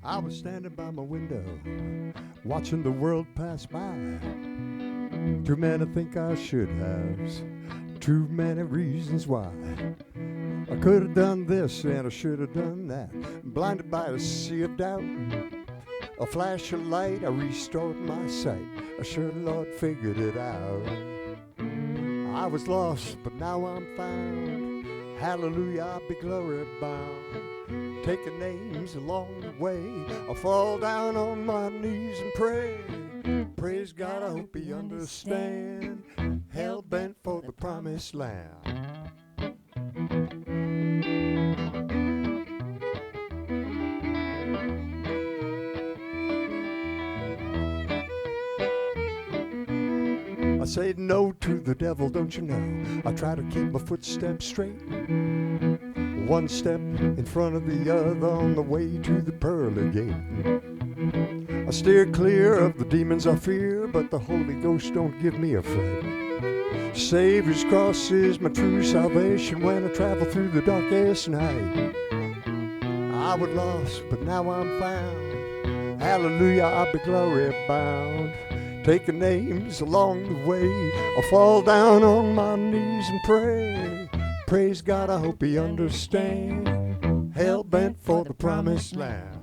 I was standing by my window, watching the world pass by. Too many think I should have, too many reasons why. I could have done this and I should have done that. Blinded by a sea of doubt, a flash of light, I restored my sight. I sure, Lord, figured it out. I was lost, but now I'm found. Hallelujah, I'll be glory bound. Taking names along the way, I fall down on my knees and pray. Praise God, I hope you understand. Hell bent for the promised land. I say no to the devil, don't you know? I try to keep my footsteps straight. One step in front of the other on the way to the pearly gate. I steer clear of the demons I fear, but the Holy Ghost don't give me a fright. Savior's cross is my true salvation when I travel through the darkest night. I was lost, but now I'm found. Hallelujah, I'll be glory bound. Taking names along the way, I fall down on my knees and pray. Praise God, I hope you understand. Hell bent for the promised land.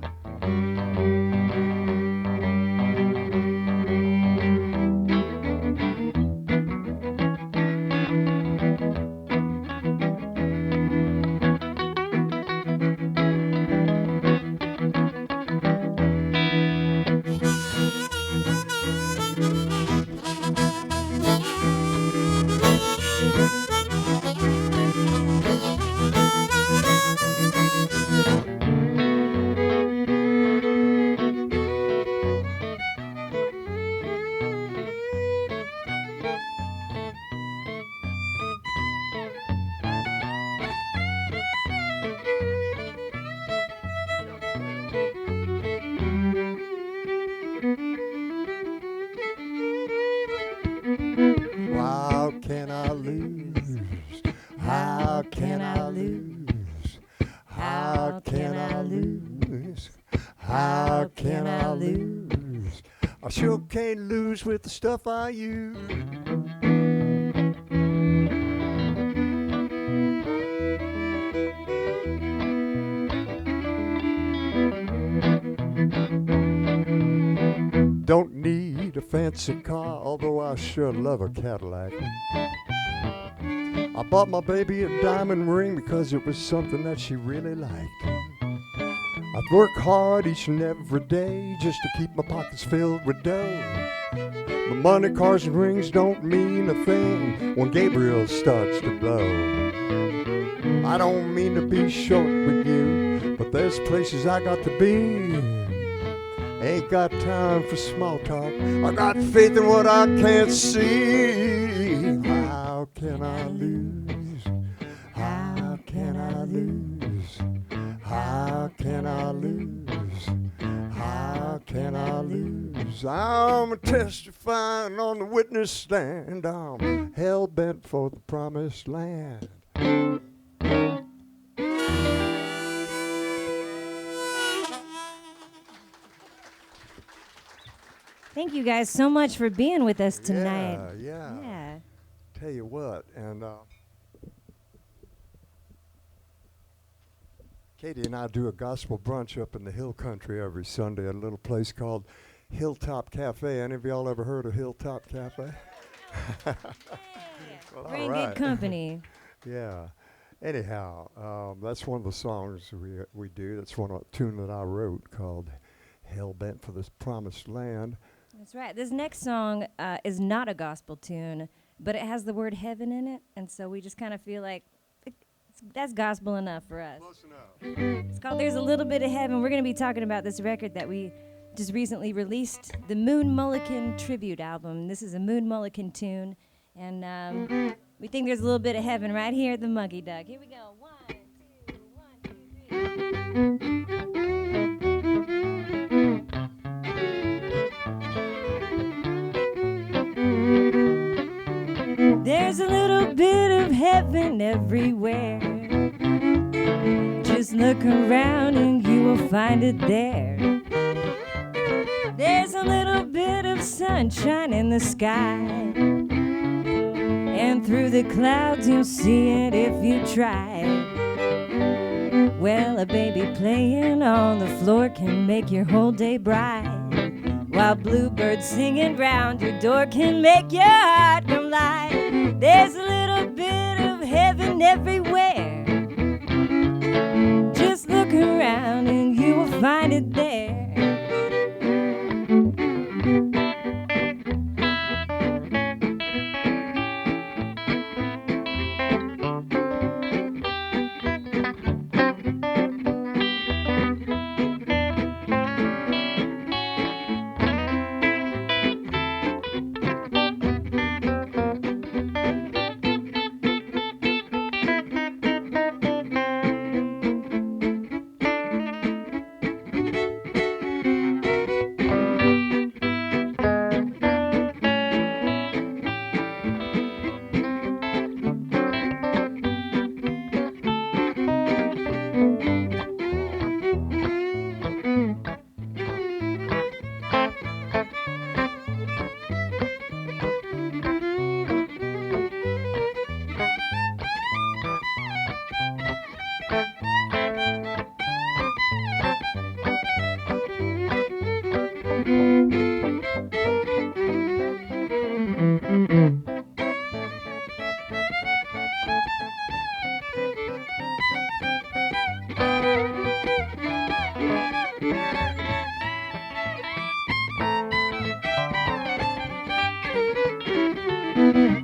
How can I lose? How can I lose? How can I lose? How can I lose? I sure can't lose with the stuff I use. Don't need a fancy car, although I sure love a Cadillac. I bought my baby a diamond ring because it was something that she really liked. I'd work hard each and every day just to keep my pockets filled with dough. But money, cars, and rings don't mean a thing when Gabriel starts to blow. I don't mean to be short with you, but there's places I got to be. Ain't got time for small talk. I got faith in what I can't see. How can I lose? How can I lose? How can I lose? How can I lose? I'm testifying on the witness stand. I'm hell bent for the promised land. Thank you guys so much for being with us tonight. Yeah. Tell you what, and Katie and I do a gospel brunch up in the hill country every Sunday at a little place called Hilltop Cafe. Any of y'all ever heard of Hilltop Cafe? Well, we're in good company. Yeah. Anyhow, that's one of the songs we do. That's one of a tune that I wrote called Hell Bent for this Promised Land. That's right. This next song is not a gospel tune, but it has the word heaven in it, and so we just kind of feel like that's gospel enough for us. Close enough. It's called There's a Little Bit of Heaven. We're going to be talking about this record that we just recently released, the Moon Mullican Tribute album. This is a Moon Mullican tune, and we think there's a little bit of heaven right here at the Mucky Duck. Here we go. 1, 2, 1, 2, 3. There's a little bit of heaven everywhere. Just look around and you will find it there. a little bit of sunshine in the sky, and through the clouds you'll see it if you try. Well, a baby playing on the floor can make your whole day bright, while bluebirds singing round your door can make your heart come light. There's a little bit of heaven everywhere. Just look around and you will find it there.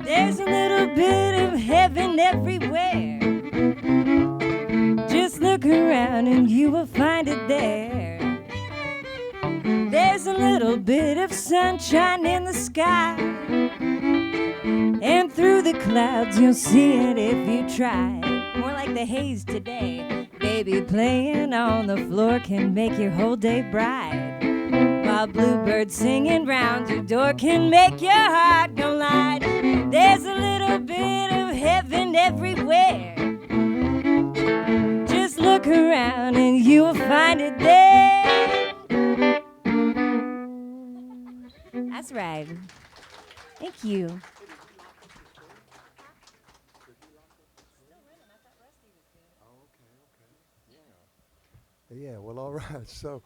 There's a little bit of heaven everywhere. Just look around and you will find it there. There's a little bit of sunshine in the sky, and through the clouds you'll see it if you try. More like the haze today. Baby playing on the floor can make your whole day bright, while bluebirds singing round your door can make your heart go light. There's a little bit of heaven everywhere. Just look around and you will find it there. That's right. Thank you. Yeah, well, all right. So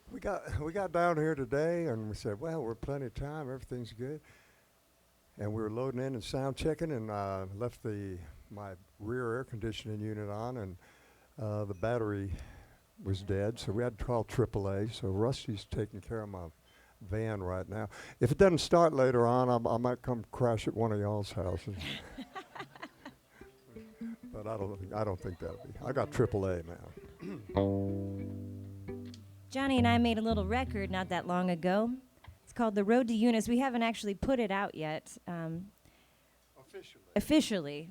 we got down here today, and we said, well, we're plenty of time. Everything's good. And we were loading in and sound checking, and left my rear air conditioning unit on, and the battery was dead. So we had to call AAA. So Rusty's taking care of my van right now. If it doesn't start later on, I might come crash at one of y'all's houses. But I don't think that'll be. I got AAA now. Johnny and I made a little record not that long ago. It's called The Road to Eunice. We haven't actually put it out yet. Officially,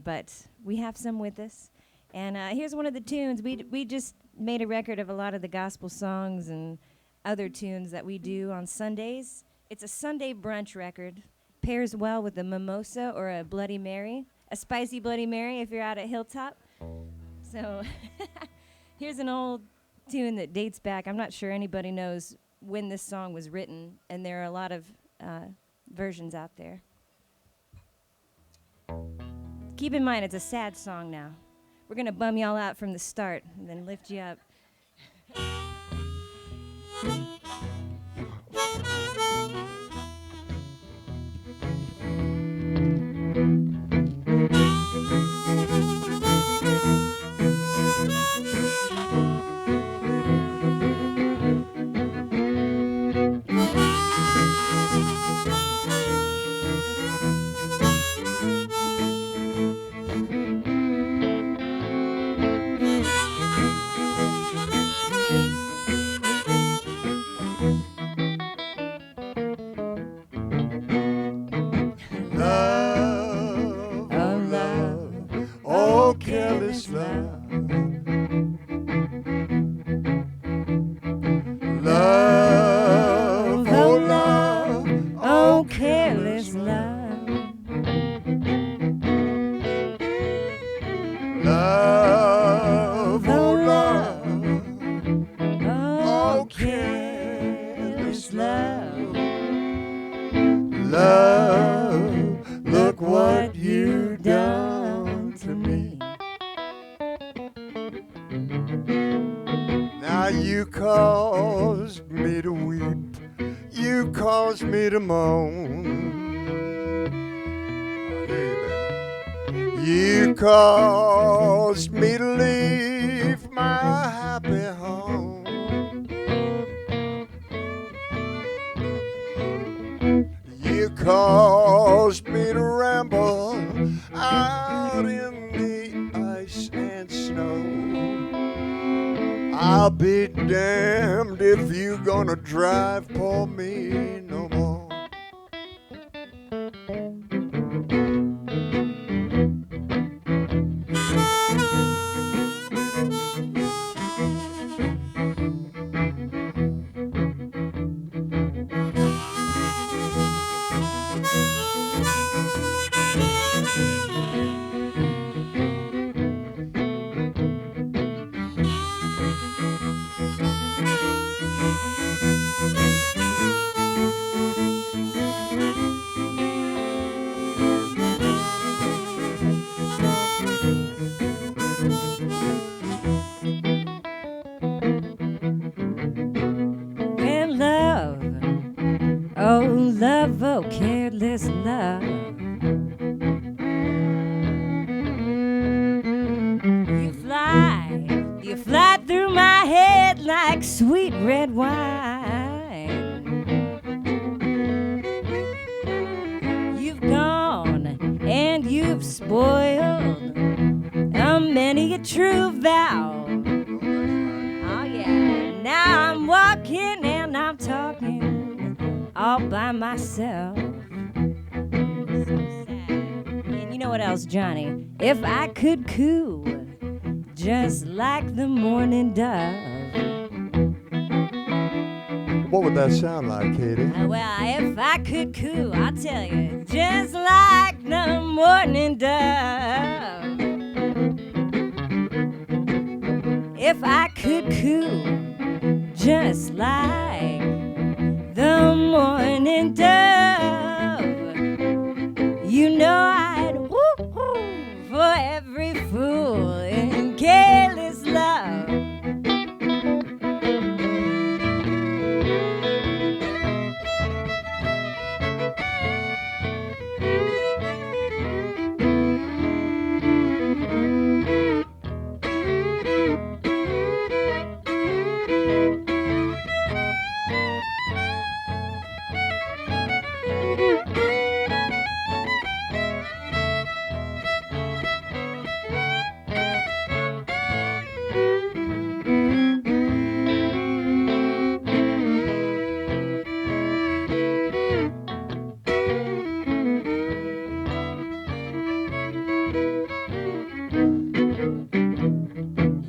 but we have some with us. And here's one of the tunes. We just made a record of a lot of the gospel songs and other tunes that we do on Sundays. It's a Sunday brunch record. Pairs well with a mimosa or a Bloody Mary. A spicy Bloody Mary if you're out at Hilltop. So here's an old tune that dates back. I'm not sure anybody knows when this song was written, and there are a lot of versions out there. Keep in mind, it's a sad song now. We're going to bum y'all out from the start and then lift you up. Love, look what you done to me. Now you caused me to weep, you caused me to moan. You caused me to leave my happy home. You caused me to ramble out in the ice and snow. I'll be damned if you gonna drive for me no more. And love, oh love, oh careless love. You fly through my head like sweet red wine. You've gone and you've spoiled many a true vow. Oh yeah, now I'm walking and I'm talking all by myself. So sad. And you know what else, Johnny? If I could coo just like the morning dove. What would that sound like, Katie? Well, if I could coo, I'll tell you, just like the morning dove. If I could coo, just like the morning dove, you know I'd woo-hoo for every fool in careless love.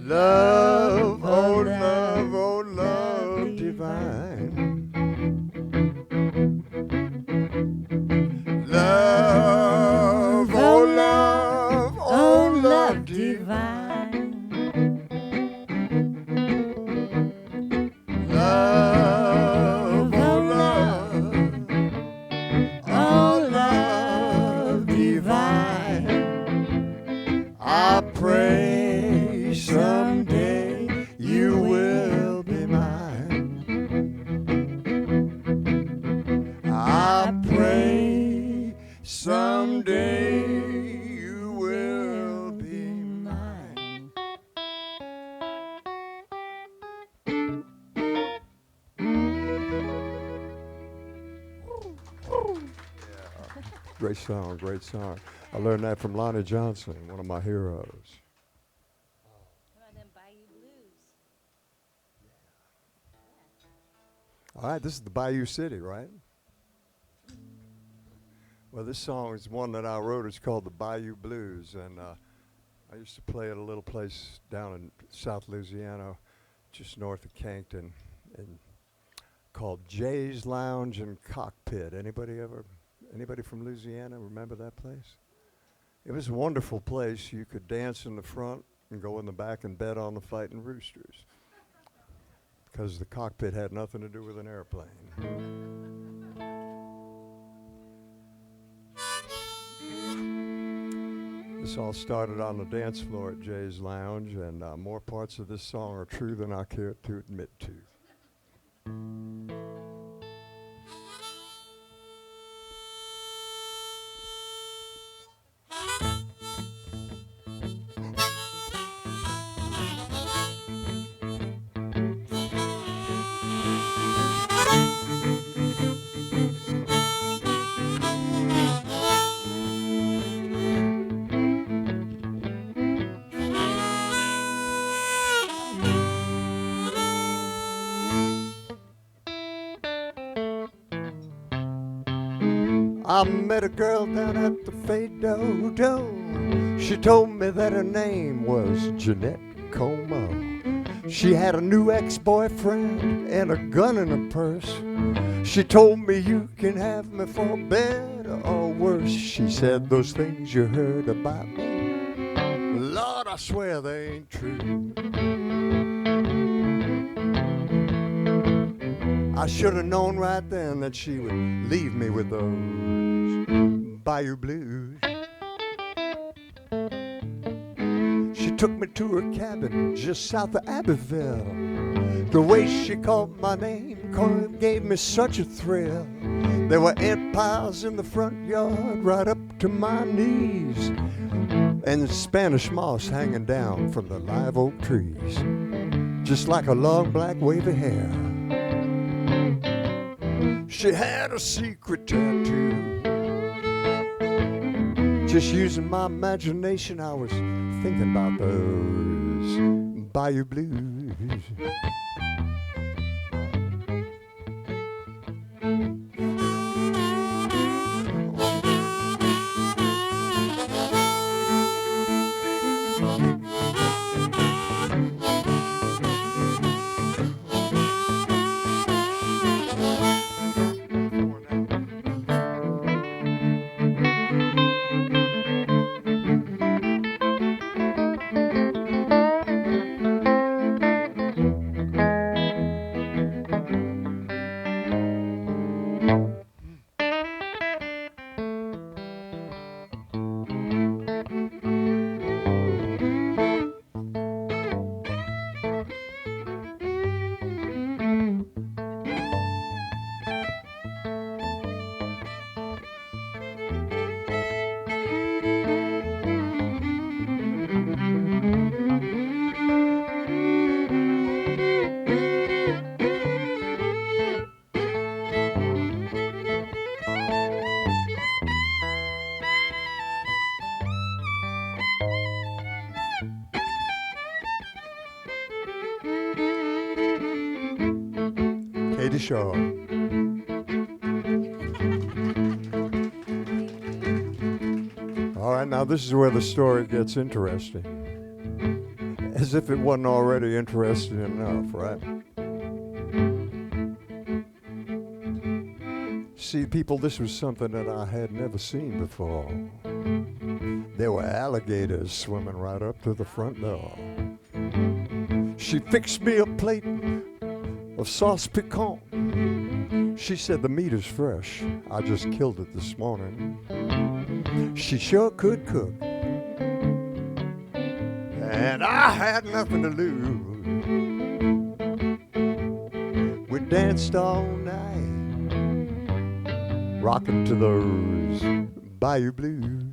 Love, oh love, oh love divine. Love, oh love, oh love divine. Love, oh love, oh love divine. I pray someday you will be mine. I pray someday you will be mine. Great song, great song. I learned that from Lonnie Johnson, one of my heroes. All right, this is the Bayou City, right? Well, this song is one that I wrote. It's called the Bayou Blues, and I used to play at a little place down in South Louisiana, just north of Cankton, and called Jay's Lounge and Cockpit. Anybody from Louisiana remember that place? It was a wonderful place. You could dance in the front and go in the back and bet on the Fighting Roosters, because the cockpit had nothing to do with an airplane. This all started on the dance floor at Jay's Lounge, and more parts of this song are true than I care to admit to. I met a girl down at the Fado. She told me that her name was Jeanette Como. She had a new ex-boyfriend and a gun in her purse. She told me you can have me for better or worse. She said those things you heard about me, Lord, I swear they ain't true. I should have known right then that she would leave me with those Bayou Blues. She took me to her cabin just south of Abbeville. The way she called my name gave me such a thrill. There were ant piles in the front yard right up to my knees, and Spanish moss hanging down from the live oak trees, just like a long black wave of hair. She had a secret tattoo. Just using my imagination, I was thinking about those Bayou Blues. Katie Shaw. All right, now this is where the story gets interesting. As if it wasn't already interesting enough, right? See, people, this was something that I had never seen before. There were alligators swimming right up to the front door. She fixed me a plate of sauce piquant. She said the meat is fresh. I just killed it this morning. She sure could cook, and I had nothing to lose. We danced all night, rocking to those Bayou Blues.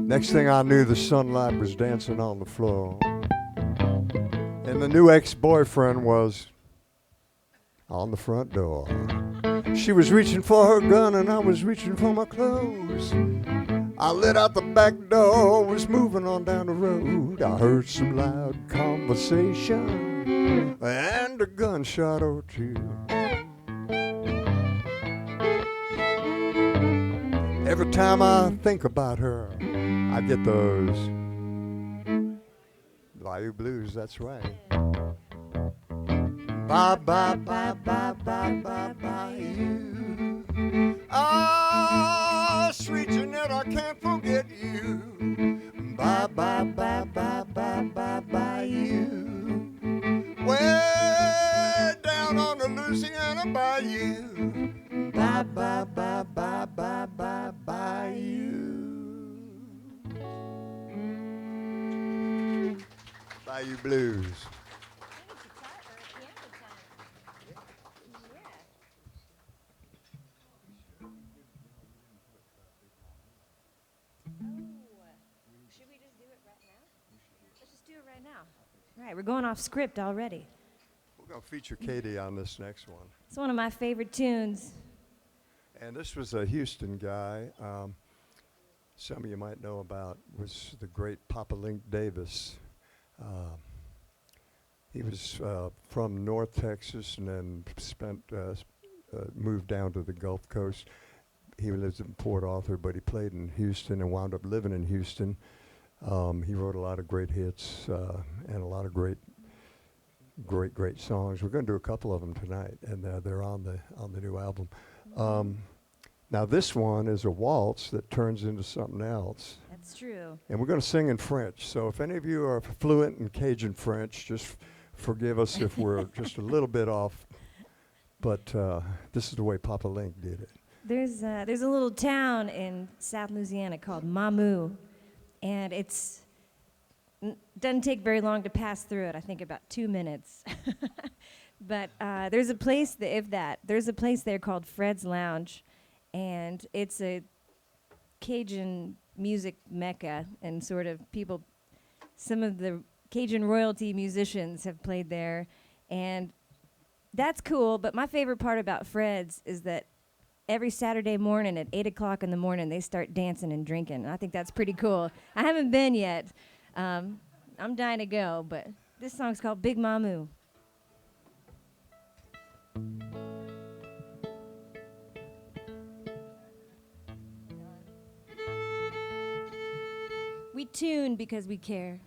Next thing I knew, the sunlight was dancing on the floor, and the new ex-boyfriend was on the front door. She was reaching for her gun and I was reaching for my clothes. I let out the back door, was moving on down the road. I heard some loud conversation and a gunshot or two. Every time I think about her, I get those Bayou Blues, that's right. Bye, bye, bye, bye, bye, bye, bye, you. Ah, sweet Jeanette, I can't forget you. Bye, bye, bye, bye, bye, bye, bye, you. Way down on the Louisiana bayou. Bye, bye, bye, bye, bye, bye, bye, you. Bayou Blues. Should we just do it right now? Let's just do it right now. All right, we're going off script already. We're going to feature Katie on this next one. It's one of my favorite tunes. And this was a Houston guy. Some of you might know about was the great Papa Link Davis. He was from North Texas and then moved down to the Gulf Coast. He lives in Port Arthur, but he played in Houston and wound up living in Houston. He wrote a lot of great hits and a lot of great songs. We're going to do a couple of them tonight, and they're on the new album. Now this one is a waltz that turns into something else. That's true. And we're going to sing in French. So if any of you are fluent in Cajun French, just forgive us if we're just a little bit off. But this is the way Papa Link did it. There's a little town in South Louisiana called Mamou, and doesn't take very long to pass through it. I think about 2 minutes. But there's a place there's a place there called Fred's Lounge, and it's a Cajun music mecca, and sort of some of the Cajun royalty musicians have played there, and that's cool. But my favorite part about Fred's is that every Saturday morning at 8 o'clock in the morning, they start dancing and drinking. And I think that's pretty cool. I haven't been yet. I'm dying to go, but this song's called Big Mamou. We tune because we care.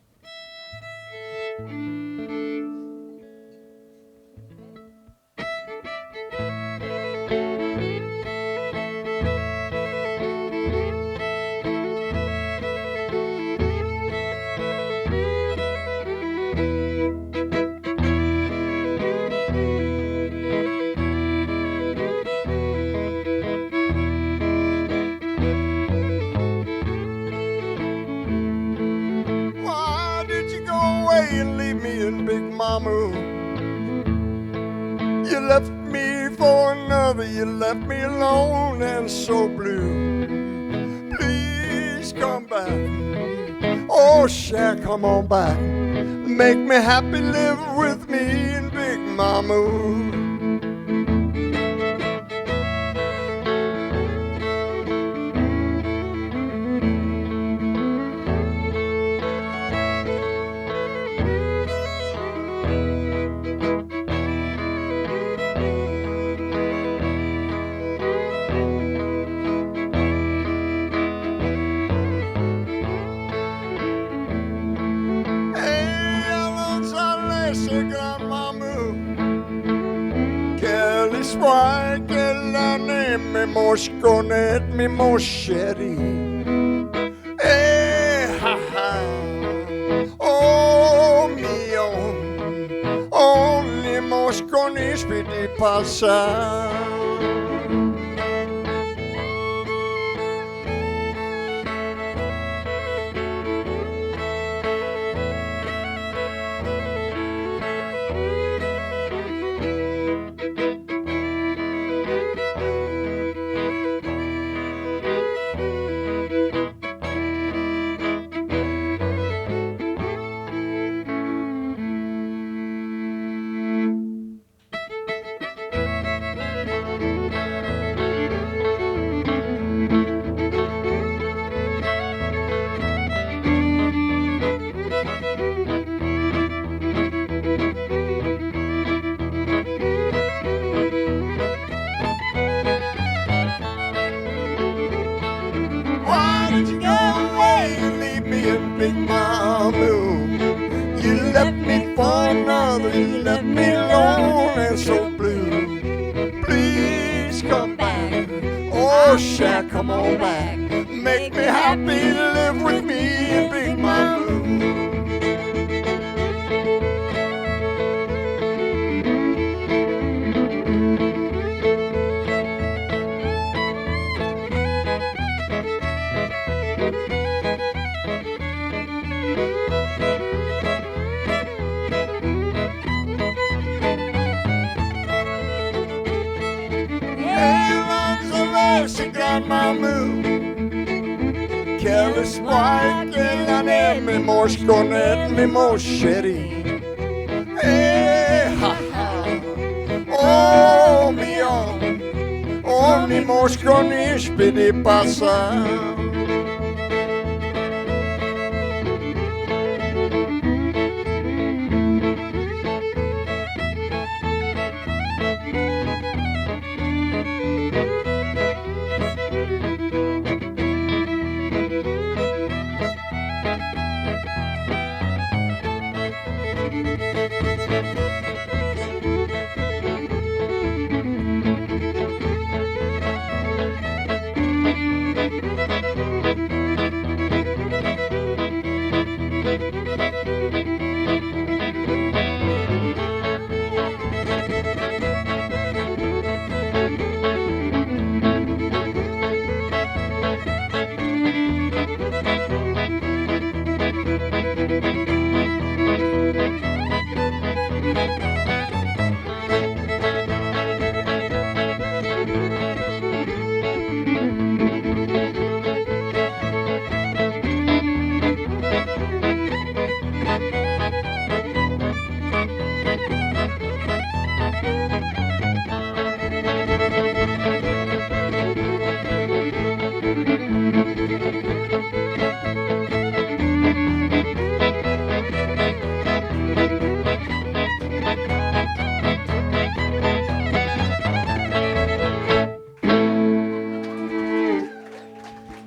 You left me for another, you left me alone and so blue. Please come back, oh Shaq, come on back. Make me happy, live with me in Big Mamou. Mi mosconet, mi moschetti. Ha ha. Oh mio, only mosconis piti passar. Big Mamou, you left me for another, you left me alone and so blue. Please come back, oh Shaq, come on back. Make me happy, live with me in Big Mamou. Careless grandma moo. Careless white girl and me morscon and me morseri. Hey, ha, ha. Oh, mi morscon ispidi passa.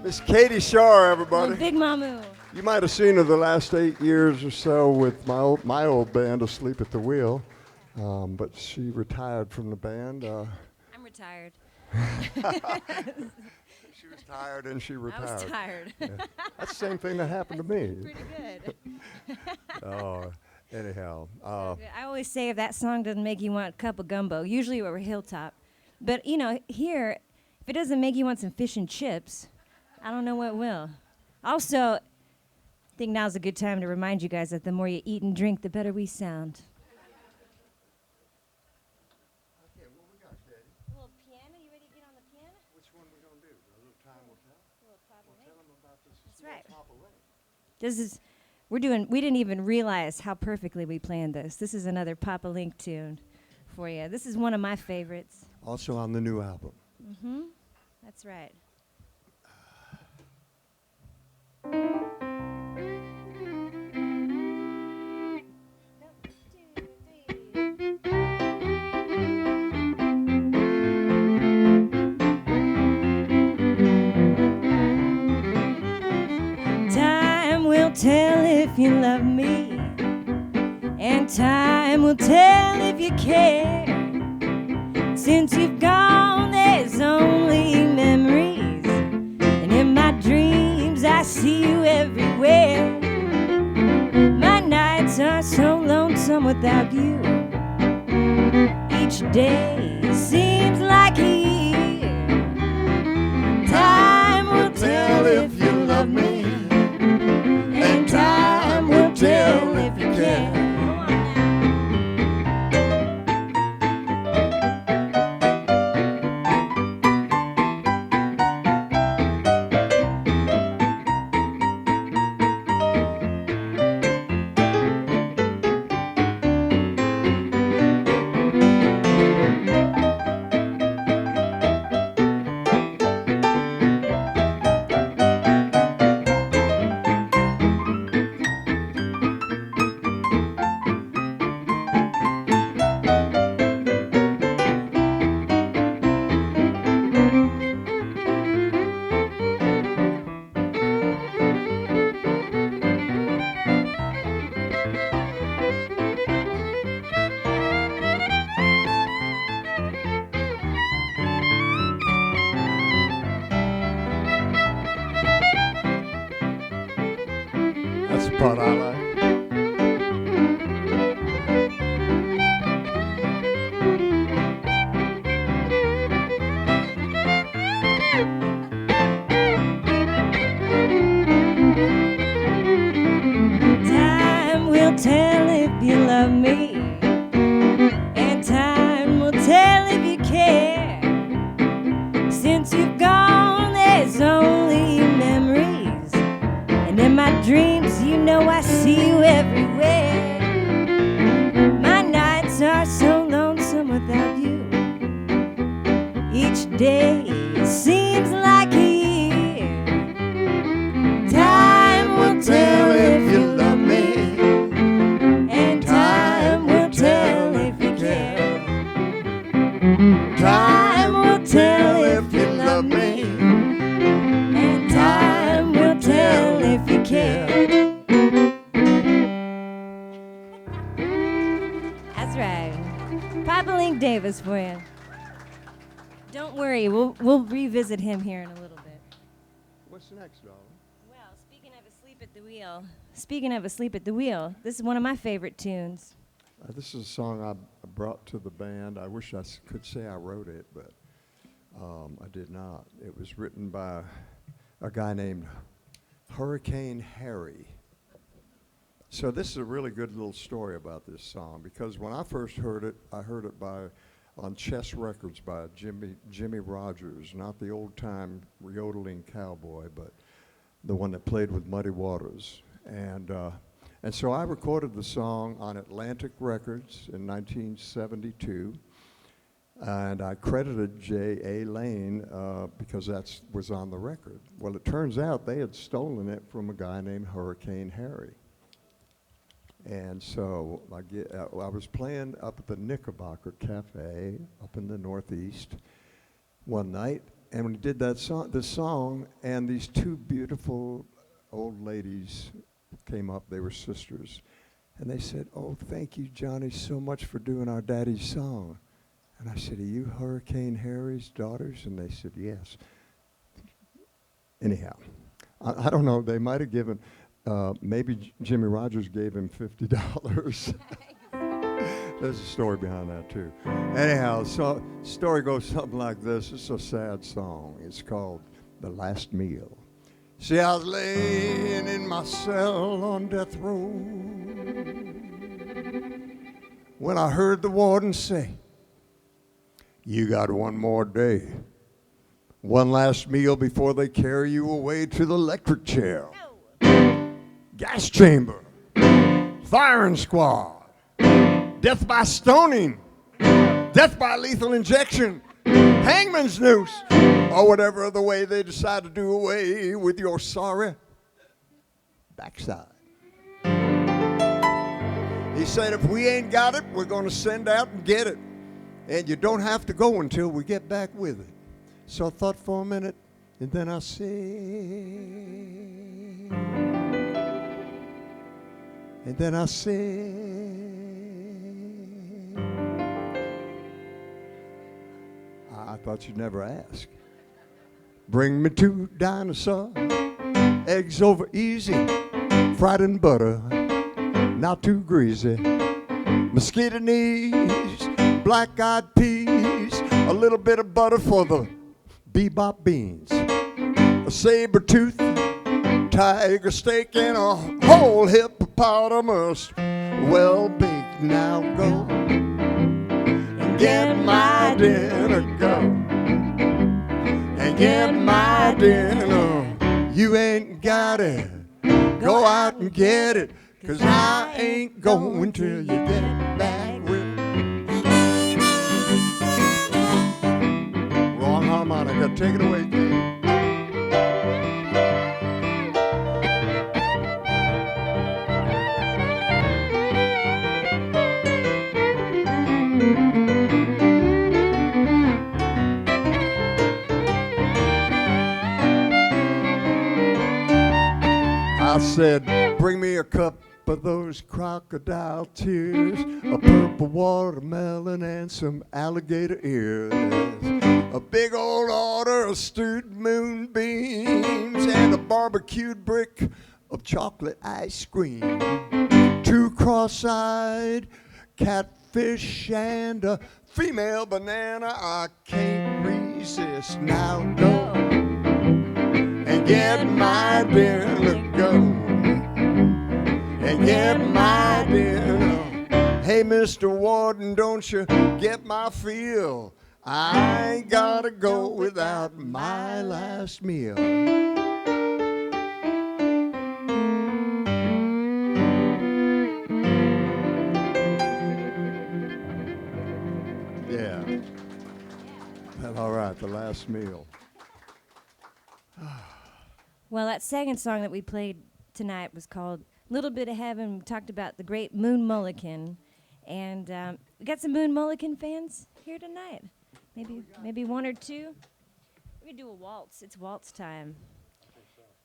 Miss Katie Shaw, everybody. Oh, Big Mamu. You might have seen her the last 8 years or so with my old band, Asleep at the Wheel, but she retired from the band. I'm retired. She was tired and she retired. I was tired. Yeah. That's the same thing that happened to me. Pretty good. Oh, anyhow. I always say if that song doesn't make you want a cup of gumbo, usually we're Hilltop. But, you know, here, if it doesn't make you want some fish and chips, I don't know what will. Also, I think now's a good time to remind you guys that the more you eat and drink, the better we sound. Okay, what we got, Katie? A little piano. You ready to get on the piano? Which one we gonna do? A little time will tell. A little Papa Well, Lane. tell them about this. That's right. Papa Lane. This is, we didn't even realize how perfectly we planned this. This is another Papa Link tune for you. This is one of my favorites. Also on the new album. Mm-hmm. That's right. Time will tell if you love me, and time will tell if you care. Since you've gone, there's only memories, and in my dreams I see you everywhere. My nights are so lonesome without you. Each day seems like a year. Time will tell if you love me, and time will tell if you care. That's the part I like. Time will tell if you love me, and time will tell if you care. Since Once you've gone, there's only memories. And in my dreams, you know I see you everywhere. My nights are so lonesome without you. Each day seems like a year. Time will tell if you love me, and time will tell if you care. Time will tell if you love me, and time will tell if you care. That's right. Papa Link Davis for you. Don't worry, we'll revisit him here in a little bit. What's next, darling? Well, speaking of Asleep at the Wheel, this is one of my favorite tunes. This is a song I brought to the band. I wish I could say I wrote it, but I did not. It was written by a guy named Hurricane Harry. So this is a really good little story about this song, because when I first heard it, I heard it on Chess Records by Jimmy Rogers, not the old-time yodeling cowboy, but the one that played with Muddy Waters. And so I recorded the song on Atlantic Records in 1972, and I credited J.A. Lane because that was on the record. Well, it turns out they had stolen it from a guy named Hurricane Harry. And so I was playing up at the Knickerbocker Cafe up in the Northeast one night, and we did this song, and these two beautiful old ladies came up. They were sisters, and they said, "Oh, thank you, Johnny, so much for doing our daddy's song." And I said, "Are you Hurricane Harry's daughters?" And they said, "Yes." Anyhow, I don't know. They might have given. Maybe Jimmy Rogers gave him $50. There's a story behind that, too. Anyhow, so story goes something like this. It's a sad song. It's called The Last Meal. See, I was laying in my cell on death row when I heard the warden say, "You got one more day. One last meal before they carry you away to the electric chair. Gas chamber, firing squad, death by stoning, death by lethal injection, hangman's noose, or whatever other way they decide to do away with your sorry backside." He said, "If we ain't got it, we're going to send out and get it. And you don't have to go until we get back with it." So I thought for a minute, and then I said, and then I said, I thought you'd never ask. "Bring me 2 dinosaurs, eggs over easy, fried in butter, not too greasy, mosquito knees, black-eyed peas, a little bit of butter for the bebop beans, a saber-tooth, tiger steak, and a whole hippopotamus, well baked. Now go and get my dinner, go and get my dinner. You ain't got it, go out and get it, 'cause I ain't going till you get back with it." Wrong harmonica, take it away, Dave. I said, "Bring me a cup of those crocodile tears, a purple watermelon and some alligator ears, a big old order of stewed moonbeams, and a barbecued brick of chocolate ice cream, 2 cross-eyed catfish and a female banana. I can't resist. Now go and get my dinner, go and get my dinner. Hey, Mr. Warden, don't you get my feel? I ain't gotta go without my last meal. Yeah. All right, the last meal. Well, that second song that we played tonight was called Little Bit of Heaven. We talked about the great Moon Mullican. And we got some Moon Mullican fans here tonight. Maybe one or two. We're going to do a waltz. It's waltz time.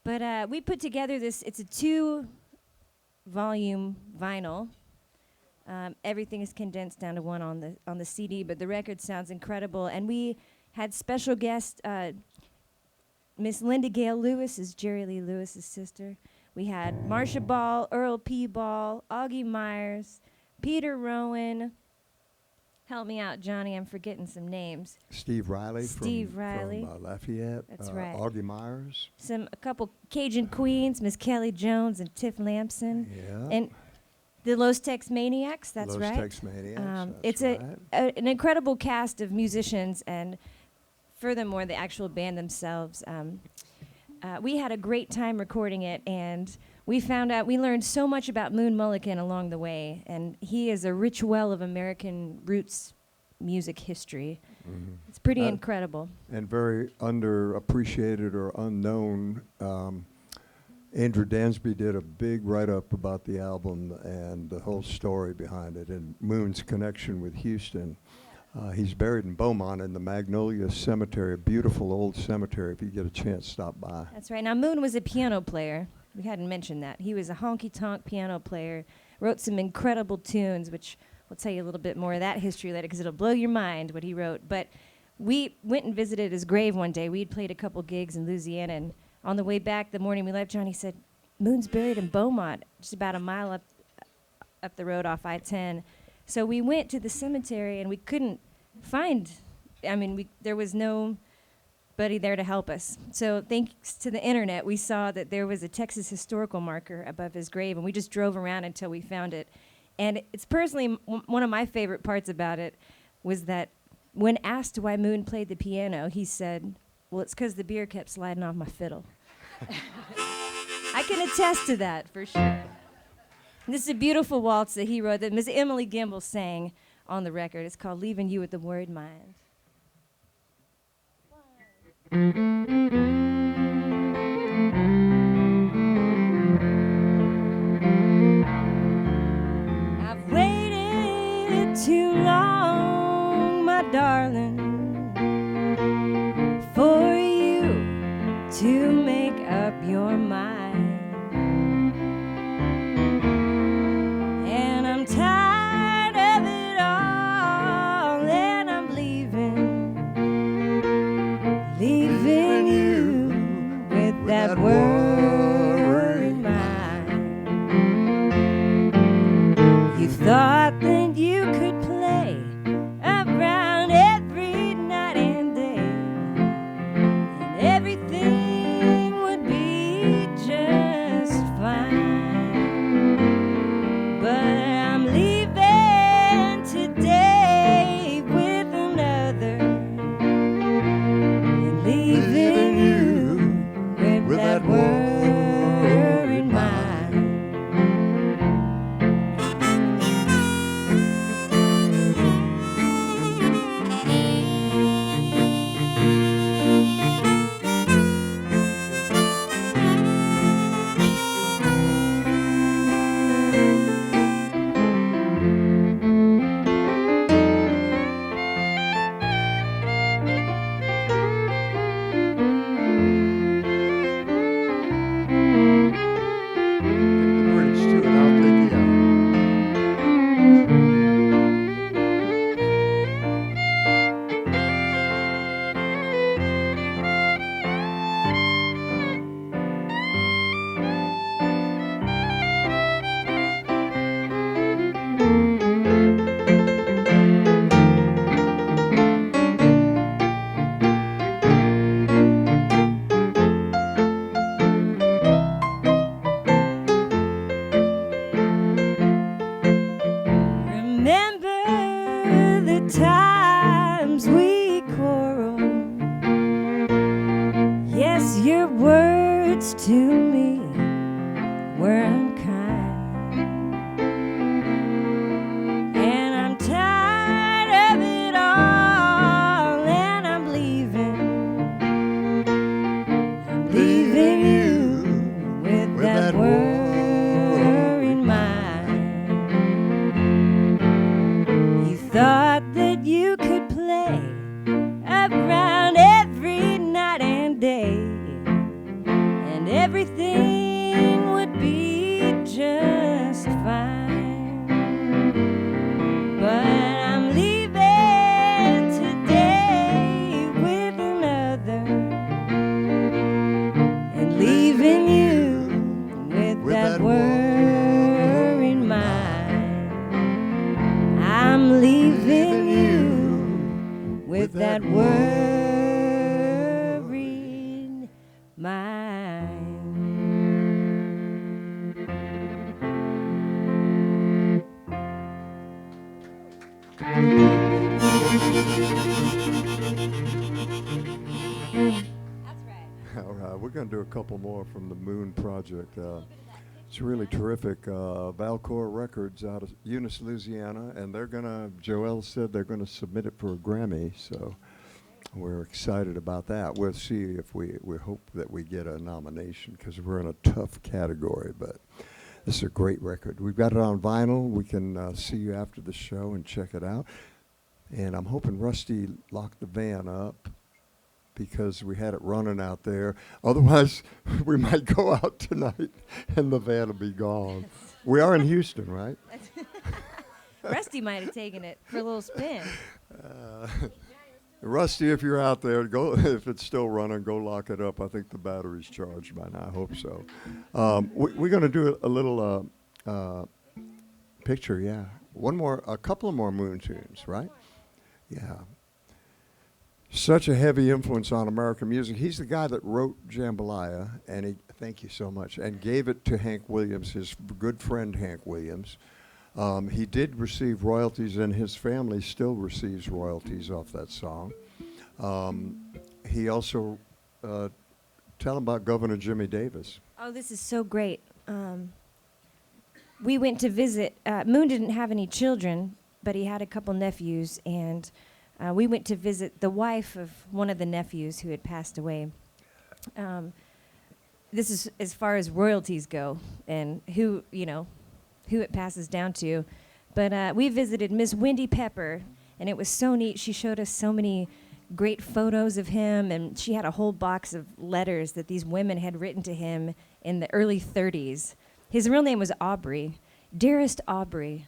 But we put together this, it's a 2-volume vinyl. Everything is condensed down to one on the CD, but the record sounds incredible. And we had special guest, Miss Linda Gale Lewis is Jerry Lee Lewis's sister. We had Marcia Ball, Earl P. Ball, Augie Myers, Peter Rowan. Help me out, Johnny. I'm forgetting some names. Steve Riley Steve from Riley. Lafayette. That's right. Augie Myers. A couple Cajun queens, Miss Kelly Jones and Tiff Lamson. Yeah. And the Los Tex Maniacs, that's Los right. Tex Maniacs, it's an incredible cast of musicians, and furthermore, the actual band themselves. We had a great time recording it, and we learned so much about Moon Mullican along the way, and he is a rich well of American roots music history. Mm-hmm. It's pretty incredible. And very underappreciated or unknown. Andrew Dansby did a big write-up about the album and the whole story behind it and Moon's connection with Houston. He's buried in Beaumont in the Magnolia Cemetery, a beautiful old cemetery. If you get a chance, stop by. That's right. Now, Moon was a piano player. We hadn't mentioned that. He was a honky-tonk piano player, wrote some incredible tunes, which we'll tell you a little bit more of that history later because it'll blow your mind what he wrote. But we went and visited his grave one day. We'd played a couple gigs in Louisiana, and on the way back, the morning we left, Johnny said, Moon's buried in Beaumont, just about a mile up the road off I-10. So we went to the cemetery, and we couldn't find, there was nobody there to help us. So thanks to the internet, we saw that there was a Texas historical marker above his grave, and we just drove around until we found it. And it's personally one of my favorite parts about it was that when asked why Moon played the piano, he said, well, it's because the beer kept sliding off my fiddle. I can attest to that, for sure. And this is a beautiful waltz that he wrote that Miss Emily Gimble sang on the record. It's called Leaving You with the Worried Mind. I've waited too long, my darling, for you to make up your mind. And I'm tired of it all, and I'm leaving you words to me were unkind. And I'm tired of it all, and I'm leaving. I'm leaving you with that worried mind. You thought that you could play around every night and day, and everything would be just fine. But I'm leaving today with another, and leaving you with that worried mind. I'm leaving you with that worried mind. That's right. All right, we're going to do a couple more from the Moon Project. It's really terrific. Valcor Records out of Eunice, Louisiana, and they're going to, Joel said they're going to submit it for a Grammy, so we're excited about that. We'll see if we hope that we get a nomination because we're in a tough category, but this is a great record. We've got it on vinyl. We can see you after the show and check it out. And I'm hoping Rusty locked the van up because we had it running out there. Otherwise, we might go out tonight and the van will be gone. We are in Houston, right? Rusty might have taken it for a little spin. Rusty, if you're out there, go. If it's still running, go lock it up. I think the battery's charged by now. I hope so. We're going to do a little picture, yeah. A couple of more Moon tunes, right? Yeah. Such a heavy influence on American music. He's the guy that wrote Jambalaya, and thank you so much, and gave it to Hank Williams, his good friend Hank Williams. He did receive royalties, and his family still receives royalties off that song. He also, tell him about Governor Jimmy Davis. Oh, this is so great. We went to visit. Moon didn't have any children, but he had a couple nephews, and we went to visit the wife of one of the nephews who had passed away. This is as far as royalties go, and who it passes down to. But we visited Miss Wendy Pepper, and it was so neat. She showed us so many great photos of him, and she had a whole box of letters that these women had written to him in the early 30s. His real name was Aubrey. Dearest Aubrey.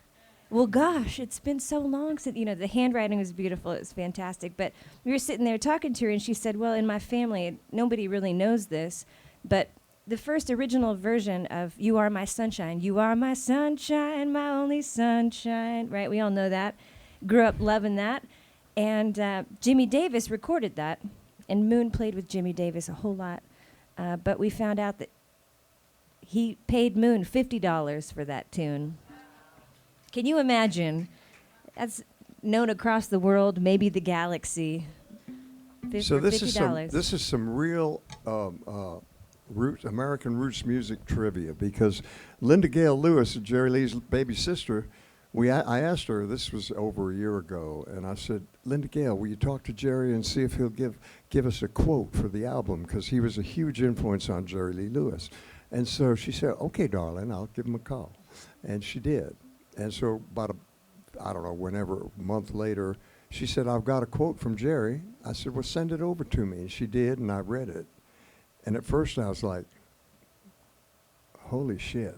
Well, gosh, it's been so long since, the handwriting was beautiful. It was fantastic. But we were sitting there talking to her, and she said, well, in my family, nobody really knows this, but the first original version of You Are My Sunshine, you are my sunshine, my only sunshine, right? We all know that. Grew up loving that. And Jimmy Davis recorded that, and Moon played with Jimmy Davis a whole lot. But we found out that he paid Moon $50 for that tune. Can you imagine? That's known across the world, maybe the galaxy. So for $50. This is some real American roots music trivia, because Linda Gale Lewis, Jerry Lee's baby sister, I asked her, this was over a year ago, and I said, Linda Gale, will you talk to Jerry and see if he'll give us a quote for the album, because he was a huge influence on Jerry Lee Lewis. And so she said, okay, darling, I'll give him a call. And she did. And so about whenever, a month later, she said, I've got a quote from Jerry. I said, well, send it over to me. And she did, and I read it. And at first I was like, holy shit.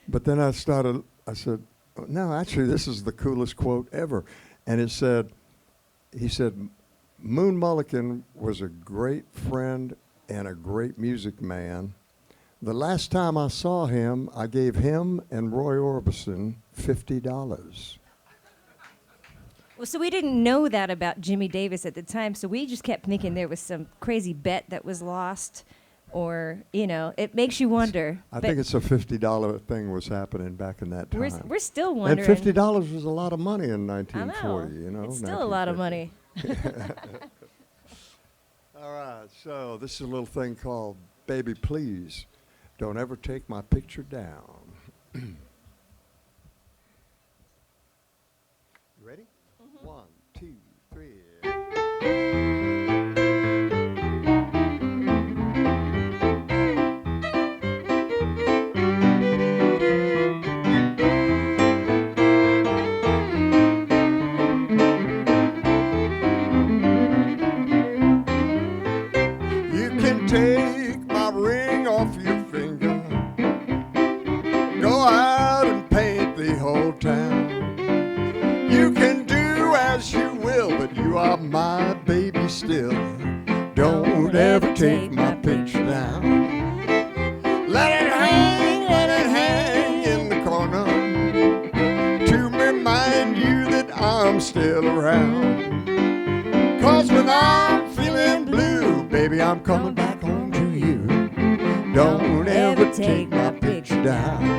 But then I said, no, actually, this is the coolest quote ever. And he said, Moon Mullican was a great friend and a great music man. The last time I saw him, I gave him and Roy Orbison $50. Well, so we didn't know that about Jimmy Davis at the time, so we just kept thinking there was some crazy bet that was lost, or, it makes you wonder. I think it's a $50 thing was happening back in that time. We're still wondering. And $50 was a lot of money in 1940, I know. It's still a lot of money. All right, so this is a little thing called Baby Please. Don't ever take my picture down. You ready? Mm-hmm. 1, 2, 3. You can take my ring off your finger, go out and paint the whole town. You can do as you will, but you are my baby still. Don't ever take my picture down. Let it hang in the corner to remind you that I'm still around. 'Cause when I'm feeling blue, baby, I'm coming back home to you. Don't ever take my picture down.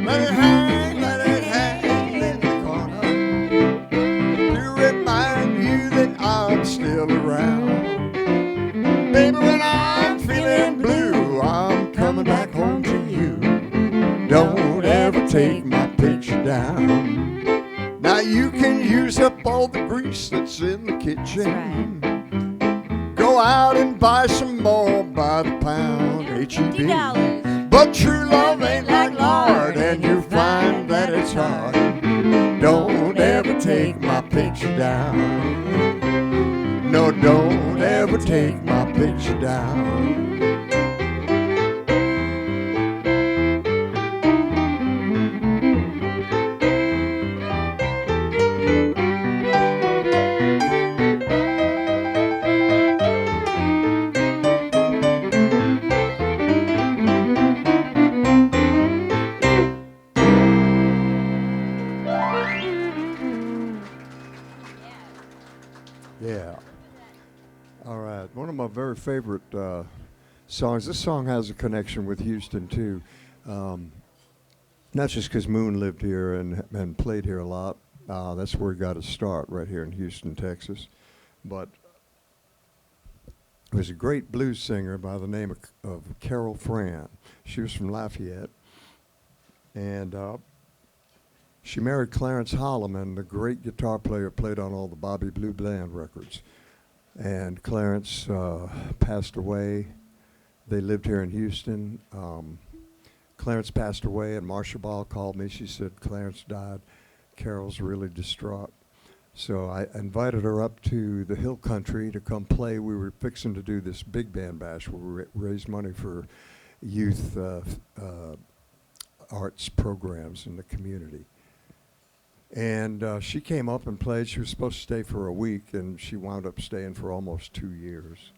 Let it hang in the corner to remind you that I'm still around. Baby, when I'm feeling blue, I'm coming back home to you. Don't ever take my picture down. Now you can use up all the grease that's in the kitchen. Go out and buy some more by the pound, H-E-B. But true love ain't like lard, and you find that it's hard. Don't ever take my picture down. No, don't ever take my picture down. Yeah. All right. One of my very favorite songs. This song has a connection with Houston, too. Not just because Moon lived here and played here a lot. That's where he got his start, right here in Houston, Texas. But there was a great blues singer by the name of Carol Fran. She was from Lafayette. And she married Clarence Holloman, the great guitar player, played on all the Bobby Blue Bland records. And Clarence passed away. They lived here in Houston. Clarence passed away, and Marcia Ball called me. She said, Clarence died. Carol's really distraught. So I invited her up to the Hill Country to come play. We were fixing to do this big band bash where we raised money for youth arts programs in the community. And she came up and played. She was supposed to stay for a week, and she wound up staying for almost 2 years.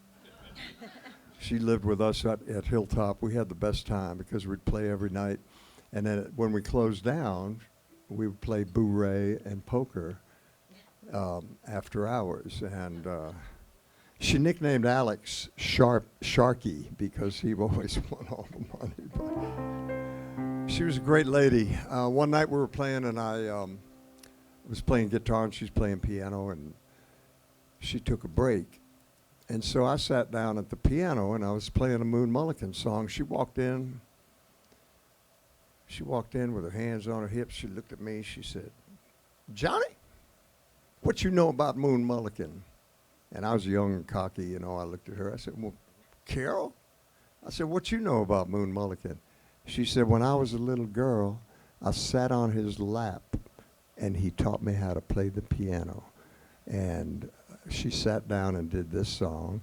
She lived with us at Hilltop. We had the best time because we'd play every night. And then when we closed down, we would play bourrée and poker after hours. And she nicknamed Alex Sharky because he always won all the money. But she was a great lady. One night we were playing, and I was playing guitar, and she's playing piano, and she took a break. And so I sat down at the piano, and I was playing a Moon Mullican song. She walked in with her hands on her hips. She looked at me. She said, Johnny, what you know about Moon Mullican? And I was young and cocky, you know. I looked at her. I said, well, Carol? I said, what you know about Moon Mullican? She said, when I was a little girl, I sat on his lap, and he taught me how to play the piano. And she sat down and did this song.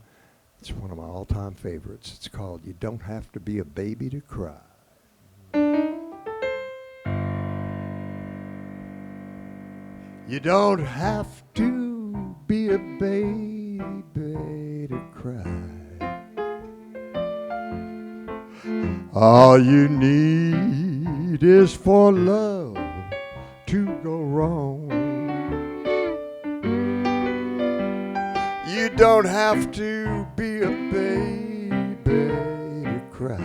It's one of my all-time favorites. It's called You Don't Have to Be a Baby to Cry. You don't have to be a baby to cry. All you need is for love to go wrong. You don't have to be a baby to cry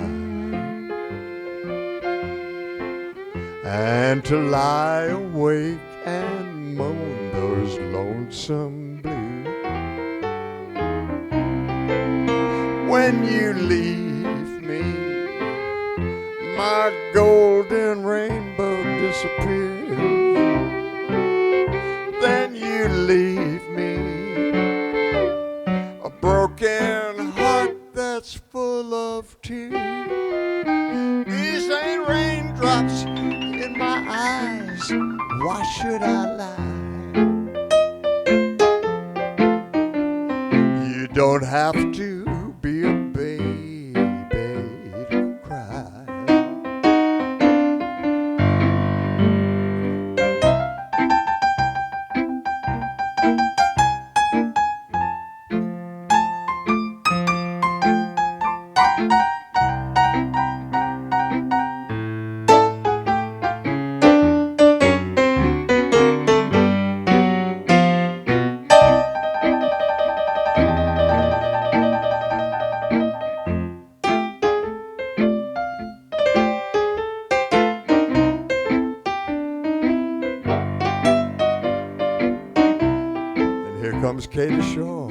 and to lie awake and moan those lonesome blues. When you leave me, my golden rainbow disappears. Then you leave me a broken heart that's full of tears. These ain't raindrops in my eyes. Why should I lie? You don't have to be a baby to cry. Here comes Katie Shaw.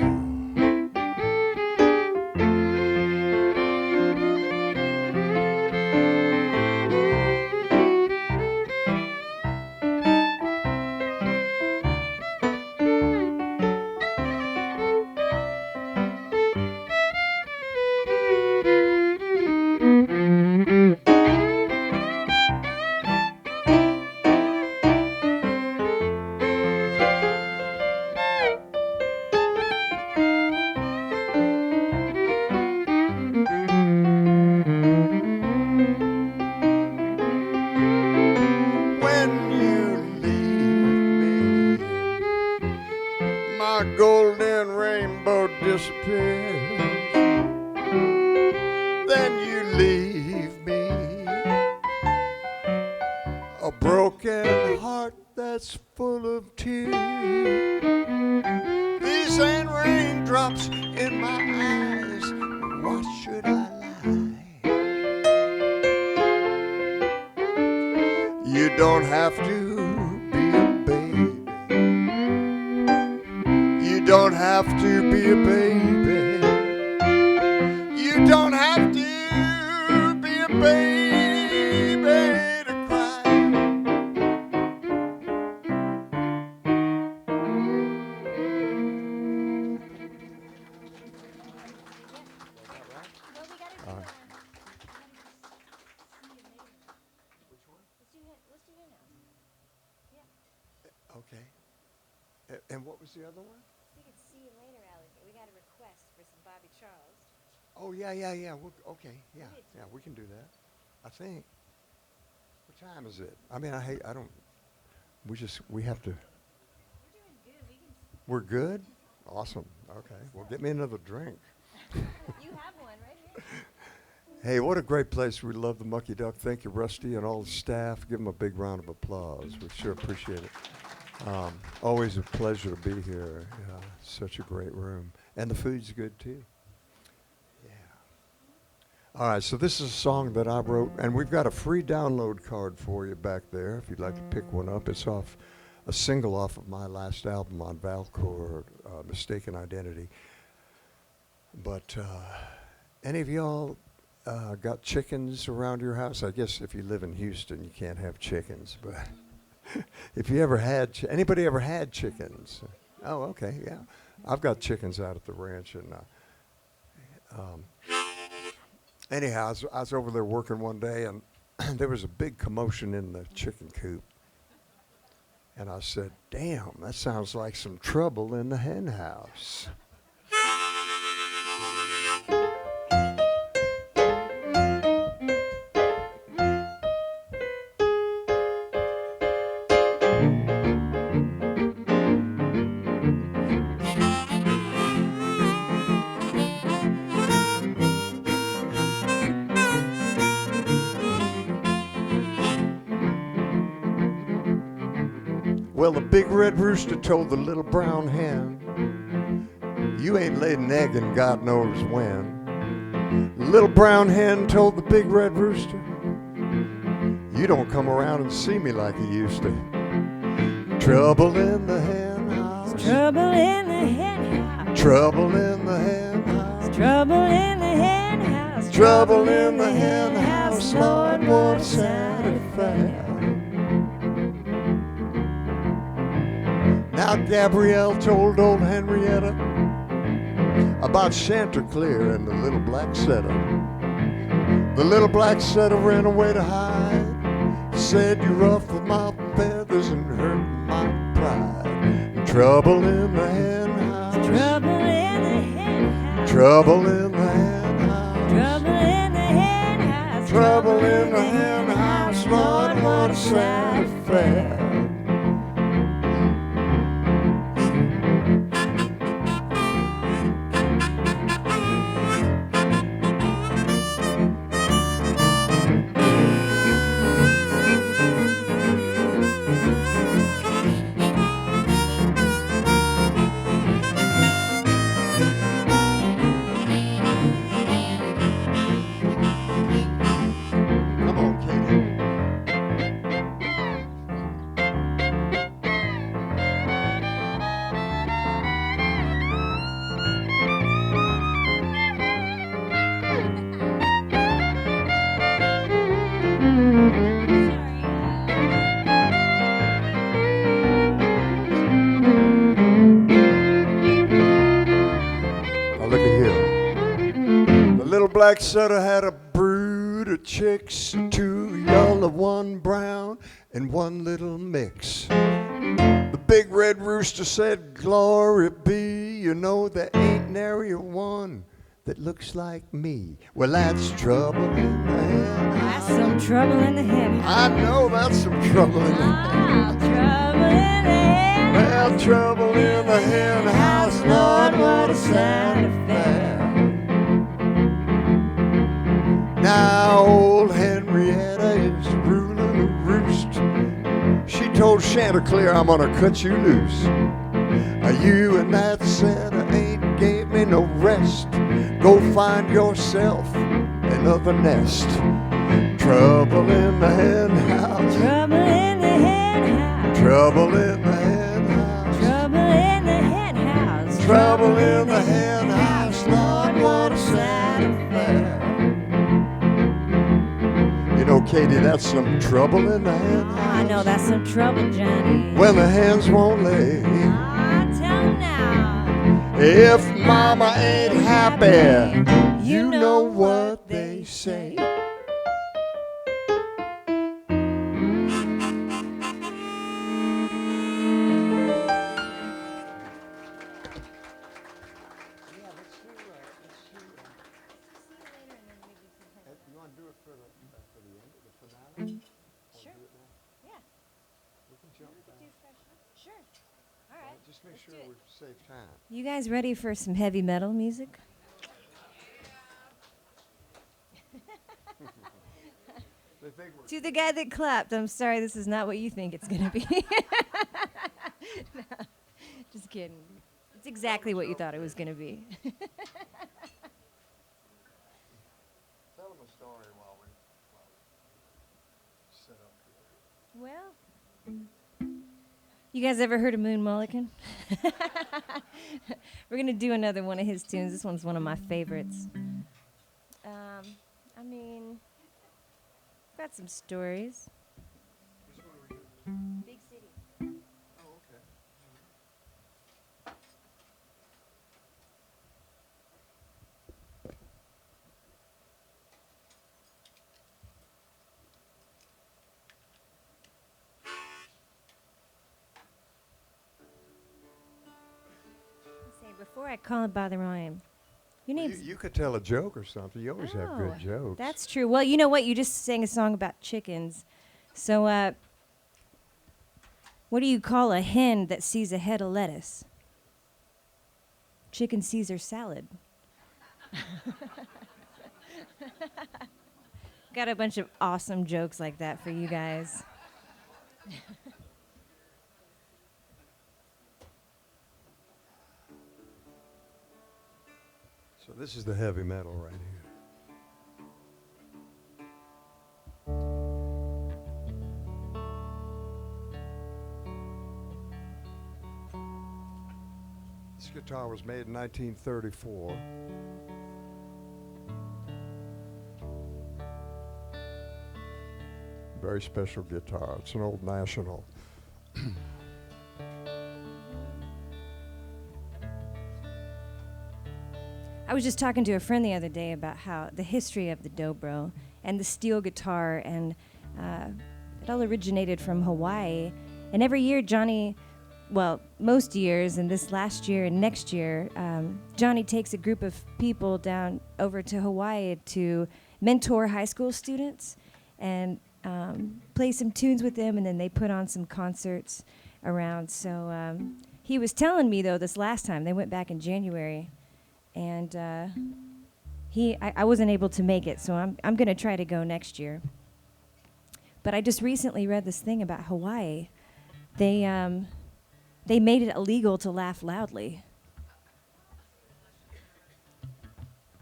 My golden rainbow disappears. Then you leave me a broken heart that's full of tears. These ain't raindrops in my eyes. Why should I lie? You don't have to be a baby. You don't have to be a baby. You don't have to be a baby to cry. All right. Okay. And what was the other one? We could see you later, Alec. We got a request for some Bobby Charles. Oh, yeah. Okay, yeah, we can do that. I think. What time is it? I mean, I don't, we have to. We're doing good. We're good? Awesome. Okay. Well, get me another drink. You have one right here. Hey, what a great place. We love the Mucky Duck. Thank you, Rusty, and all the staff. Give them a big round of applause. We sure appreciate it. Always a pleasure to be here. Such a great room. And the food's good, too. Yeah. All right, so this is a song that I wrote, and we've got a free download card for you back there if you'd like to pick one up. It's off a single off of my last album on Valcor, Mistaken Identity. But any of y'all got chickens around your house? I guess if you live in Houston, you can't have chickens, but if you ever had, anybody ever had chickens? Oh, okay, yeah. I've got chickens out at the ranch, and anyhow, I was over there working one day, and there was a big commotion in the chicken coop. And I said, damn, that sounds like some trouble in the hen house. Well, the big red rooster told the little brown hen, you ain't laid an egg in God knows when. The little brown hen told the big red rooster, you don't come around and see me like you used to. Trouble in the hen house. Trouble in the hen house. Trouble in the hen house. Trouble in the hen house. Trouble in the hen house. Lord, what a sad affair. Now Gabrielle told old Henrietta about Chanticleer and the little black setter. The little black setter ran away to hide. Said you ruffled my feathers and hurt my pride. Trouble in the hen house. Trouble in the hen house. Trouble in the hen house. Trouble in the hen house. Trouble in the hen house. Lord, what a sad affair. Black setter had a brood of chicks, 2 yellow, 1 brown, and 1 little mix. The big red rooster said, glory be, you know there ain't nary one that looks like me. Well, that's trouble in the hen house. That's some trouble in the hen house. I know that's some trouble in the hen house. Trouble in the hen house. Well, trouble in the hen house, Lord, what a sad affair. Now old Henrietta is ruling the roost. She told Chanticleer, I'm gonna cut you loose. You and that setter ain't gave me no rest. Go find yourself another nest. Trouble in the hen house. Trouble in the hen house. Trouble in the hen house. Trouble in the hen house. Trouble in the hen house. Lord, what a sad affair. You know, Katie, that's some trouble in the hen house. I know that's some trouble, Johnny. When the hens won't lay. Tell 'em now. If mama ain't happy, you know what they say. Just make sure we save time. You guys ready for some heavy metal music? To the guy that clapped, I'm sorry, this is not what you think it's going to be. No, just kidding. It's exactly what you thought it was going to be. Tell them a story while we set up here. Well, you guys ever heard of Moon Mullican? We're going to do another one of his tunes. This one's one of my favorites. I mean, got some stories. Which one are we doing? Big City. Oh, okay. Before I call it by the rhyme, your name's... You could tell a joke or something. You always have good jokes. That's true. Well, you know what? You just sang a song about chickens. So, what do you call a hen that sees a head of lettuce? Chicken Caesar salad. Got a bunch of awesome jokes like that for you guys. So this is the heavy metal right here. This guitar was made in 1934. Very special guitar. It's an old National. I was just talking to a friend the other day about how the history of the dobro and the steel guitar, and it all originated from Hawaii. And every year, Johnny, well, most years, and this last year and next year, Johnny takes a group of people down over to Hawaii to mentor high school students and play some tunes with them, and then they put on some concerts around. So he was telling me, though, this last time, they went back in January, and I wasn't able to make it, so I'm going to try to go next year. But I just recently read this thing about Hawaii. They made it illegal to laugh loudly.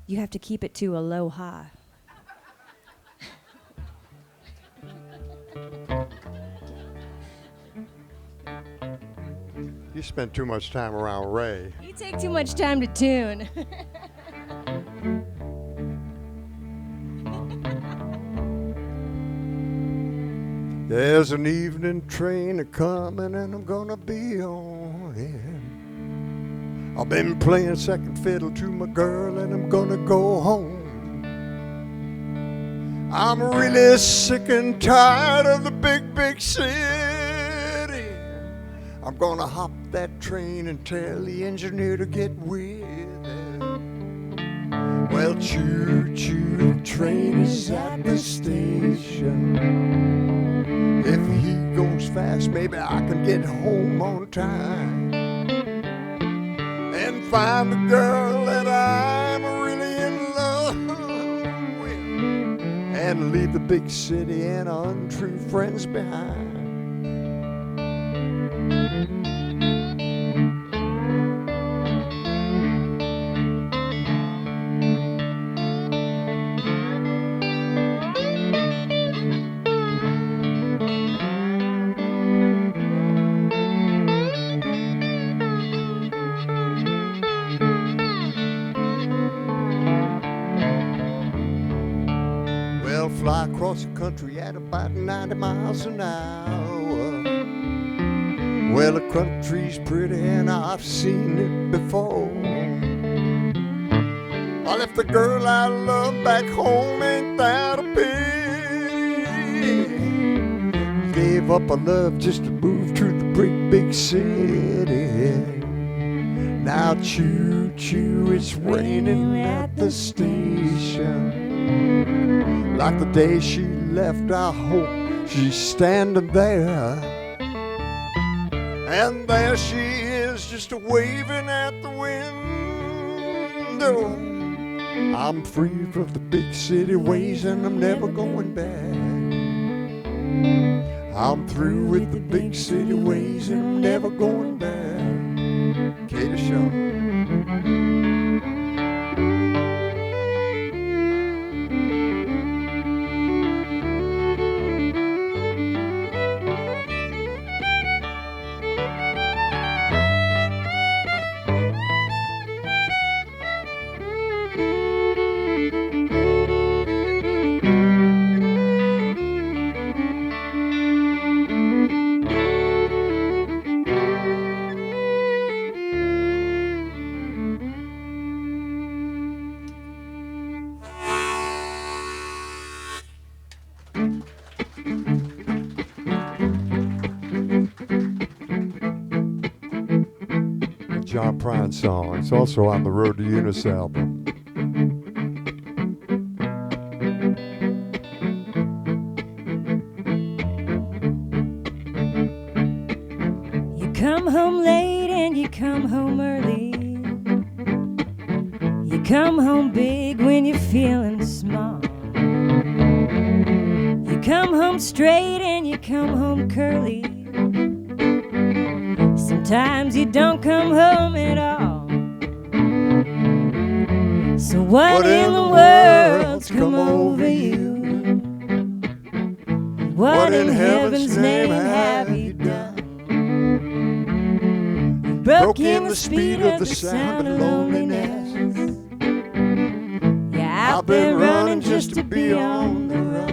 You have to keep it to aloha. You spent too much time around Ray. You take too much time to tune. There's an evening train a-comin' and I'm gonna be on it. I've been playing second fiddle to my girl and I'm gonna go home. I'm really sick and tired of the big, big city. I'm gonna hop that train and tell the engineer to get with it. Well, choo-choo, the train is at the station. If he goes fast, maybe I can get home on time and find the girl that I'm really in love with and leave the big city and untrue friends behind. Fly across the country at about 90 miles an hour. Well, the country's pretty and I've seen it before. I left the girl I love back home, ain't that a pity? Gave up on love just to move to the big, big city. Now choo-choo, it's raining at the station. Like the day she left, I hope she's standing there. And there she is, just a-waving at the window. I'm free from the big city ways and I'm never going back. I'm through with the big city ways and I'm never going back. Katie Shaw. John Prine song. It's also on the Road to Eunice album. You come home late and you come home early. You come home big when you're feeling small. You come home straight and you come home curly. Sometimes you don't come home at all. So what in the world's come over you? What in heaven's name have you done? You broke in the speed of the sound of loneliness. Yeah, I've been running just to be on the run.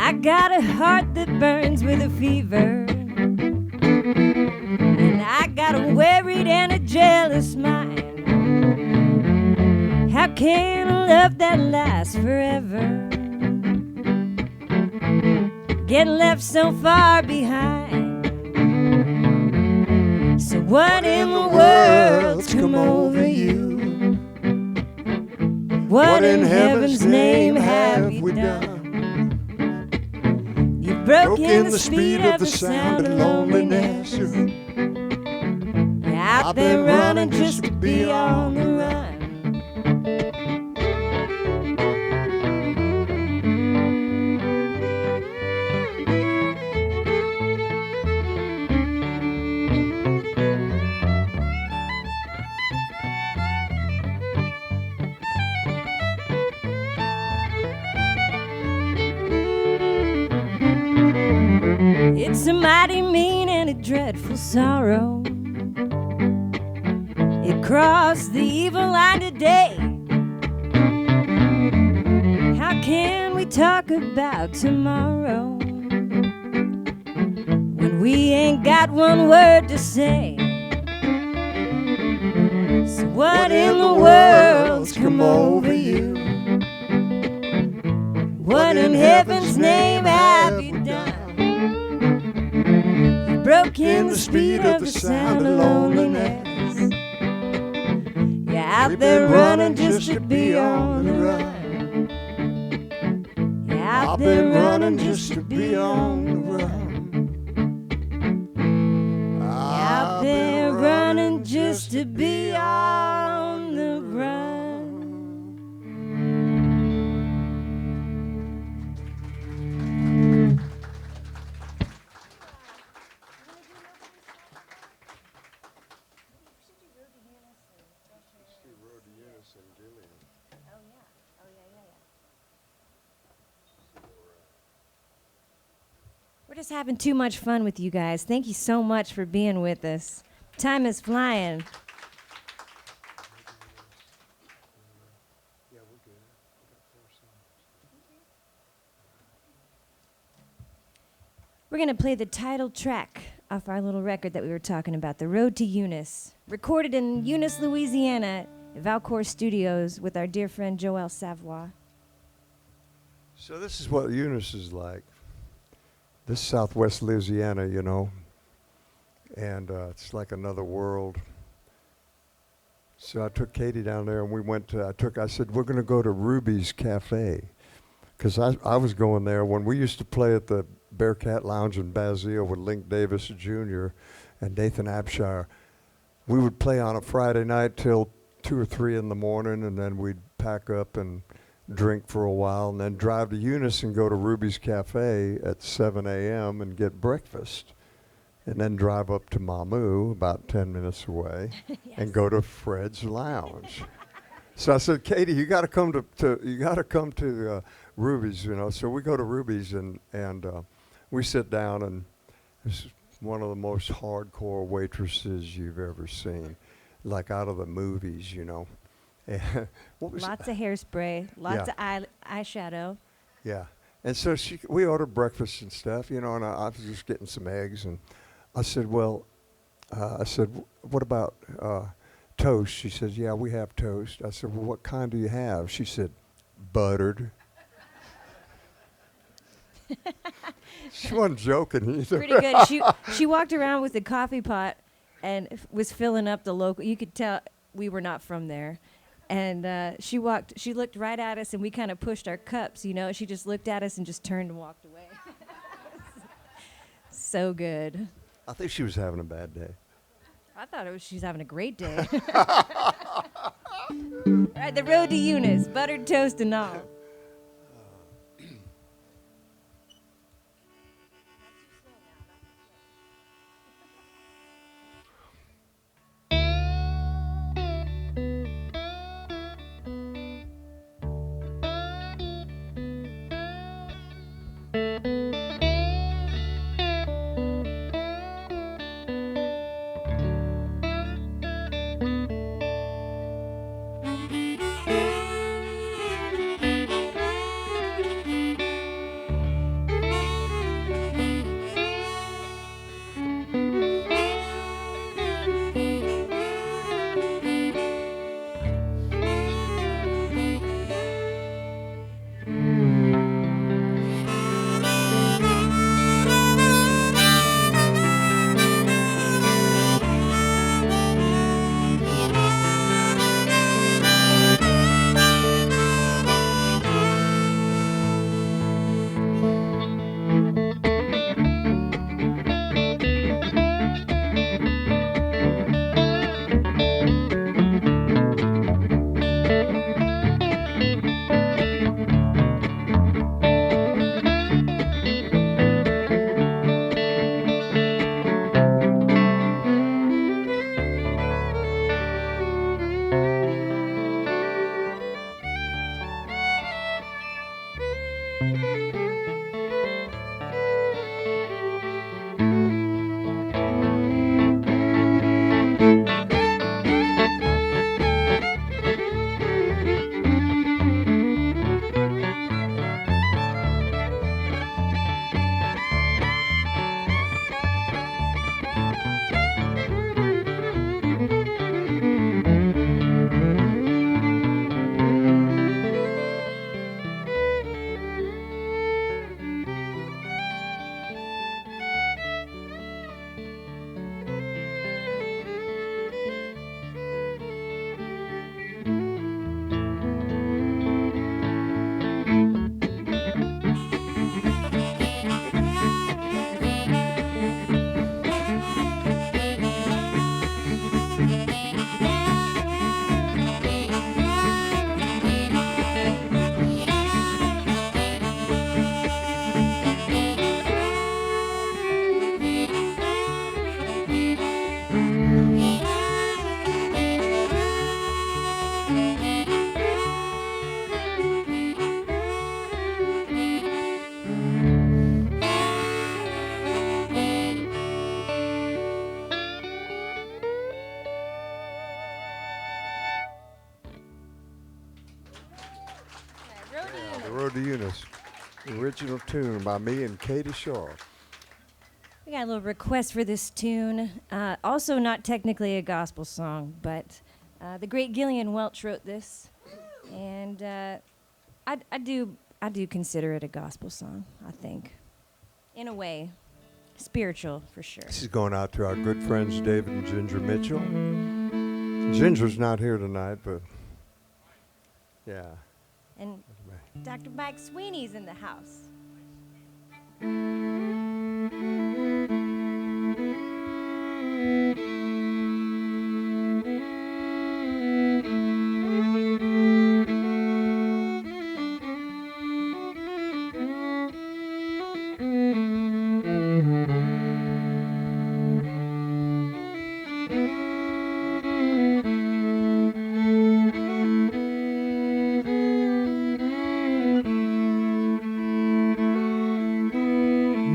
I got a heart that burns with a fever, and I got a worried and a jealous mind. How can a love that lasts forever get left so far behind? So what in the world's come over you? What in heaven's name have you done? You broke in the speed of the sound of loneliness. Yeah, I've been running just to be on the run. It's a mighty mean and a dreadful sorrow. It crossed the evil line today. How can we talk about tomorrow when we ain't got one word to say? So what in the world's come over you? What in heaven's name have you done? Broke in the speed of the sound of loneliness. Yeah, I've been running just to be on the run. Yeah, I've been running just to be on the run. I've been running just to be on the run. We're just having too much fun with you guys. Thank you so much for being with us. Time is flying. We're going to play the title track off our little record that we were talking about, The Road to Eunice, recorded in Eunice, Louisiana, at Valcourt Studios with our dear friend Joel Savoy. So this is what Eunice is like. This is Southwest Louisiana, you know, and it's like another world. So I took Katie down there, and we went to, I said, we're going to go to Ruby's Cafe, because I was going there when we used to play at the Bearcat Lounge in Basile with Link Davis Jr. and Nathan Abshire. We would play on a Friday night till 2 or 3 in the morning, and then we'd pack up and drink for a while, and then drive to Eunice and go to Ruby's Cafe at 7 a.m. and get breakfast, and then drive up to Mamu, about 10 minutes away, yes, and go to Fred's Lounge. So I said, Katie, you got to come to Ruby's, you know. So we go to Ruby's, and we sit down, and it's one of the most hardcore waitresses you've ever seen, like out of the movies, you know. Lots of hairspray, lots of eyeshadow. Yeah. And so we ordered breakfast and stuff, you know, and I was just getting some eggs. And I said, what about toast? She said, yeah, we have toast. I said, well, what kind do you have? She said, buttered. She wasn't joking either. Pretty good. She walked around with a coffee pot and was filling up the local. You could tell we were not from there. And she looked right at us, and we kind of pushed our cups, you know. She just looked at us and just turned and walked away. So good. I think she was having a bad day. I thought she was having a great day. All right, the road to Eunice, buttered toast and all. The Road to Eunice. Original tune by me and Katie Shaw. We got a little request for this tune. Also not technically a gospel song, but the great Gillian Welch wrote this. And I do consider it a gospel song, I think. In a way. Spiritual, for sure. This is going out to our good friends David and Ginger Mitchell. Ginger's not here tonight, but yeah. And Dr. Mike Sweeney's in the house.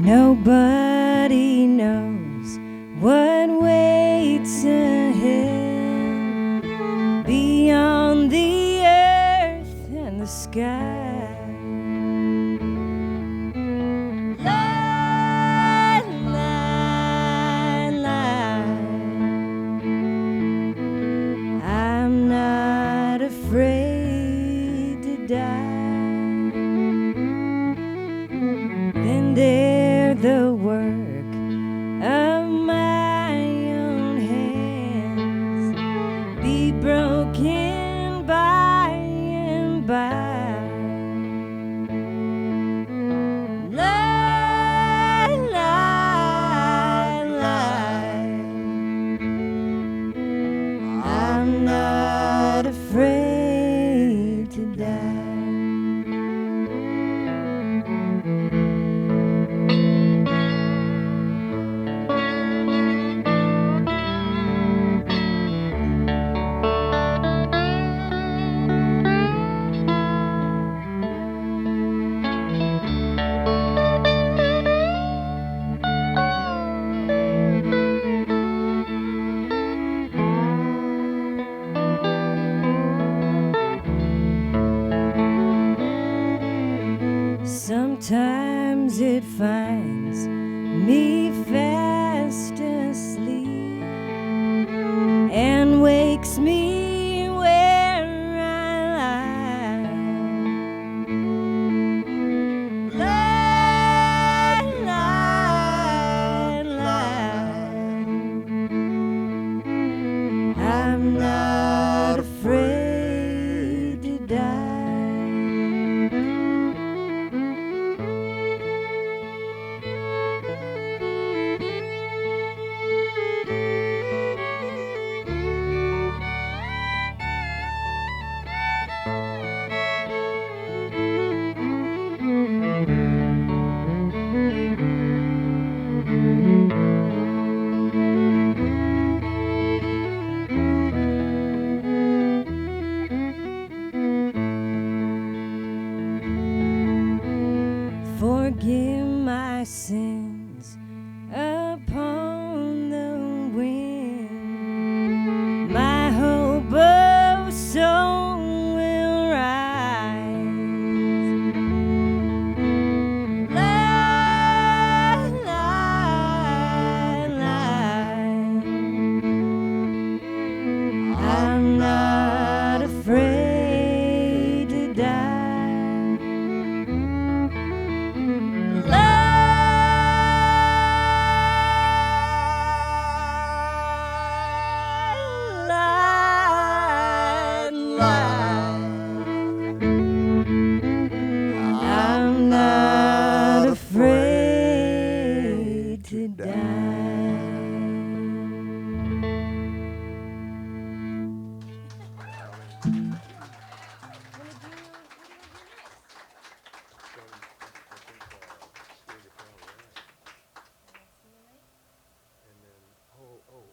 Nobody knows what waits ahead beyond the earth and the sky. Lie, lie, lie. I'm not afraid to die.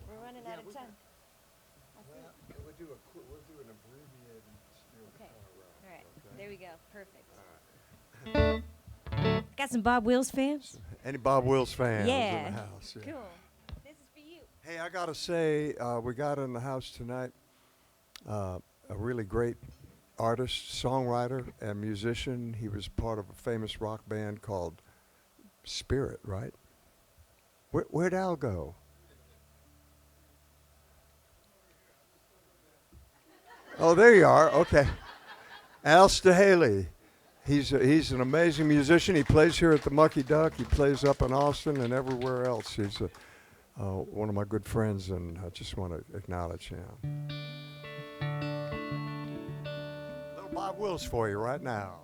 We're running out of time. We'll do an abbreviated steel Okay. guitar All right. round, There we go. Perfect. Got some Bob Wills fans? Any Bob Wills fans in Yeah. the house? Yeah. Cool. This is for you. Hey, I gotta say, we got in the house tonight a really great artist, songwriter, and musician. He was part of a famous rock band called Spirit, right? Where'd Al go? Oh, there you are. Okay. Al Stahaley. He's an amazing musician. He plays here at the Mucky Duck. He plays up in Austin and everywhere else. He's one of my good friends, and I just want to acknowledge him. Little Bob Wills for you right now.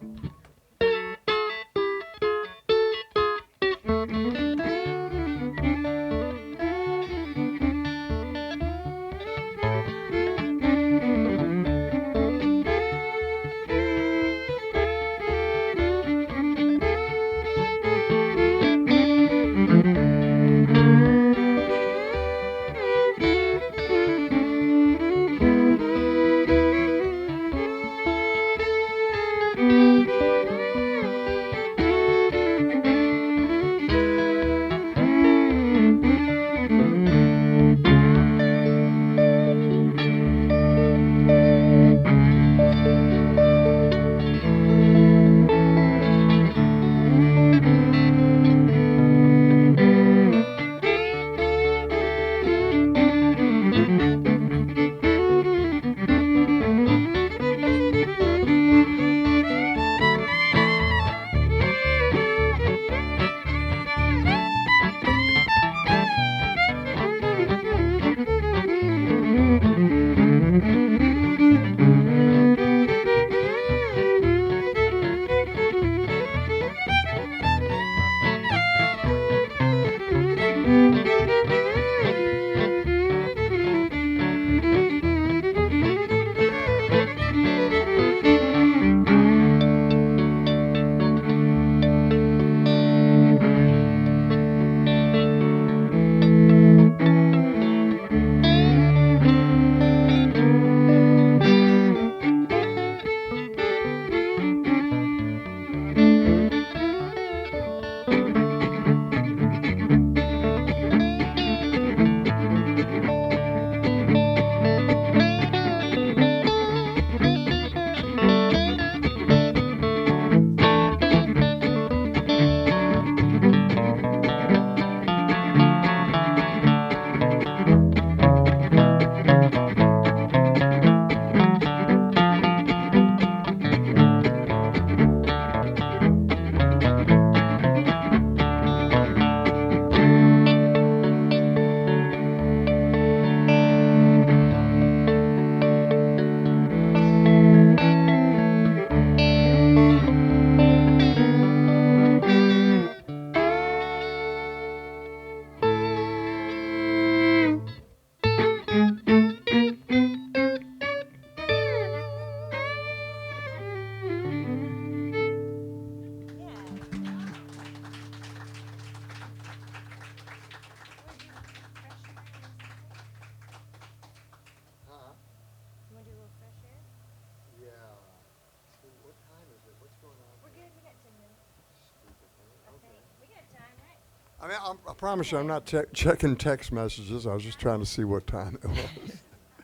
I mean, I promise you, I'm not checking text messages. I was just trying to see what time it was.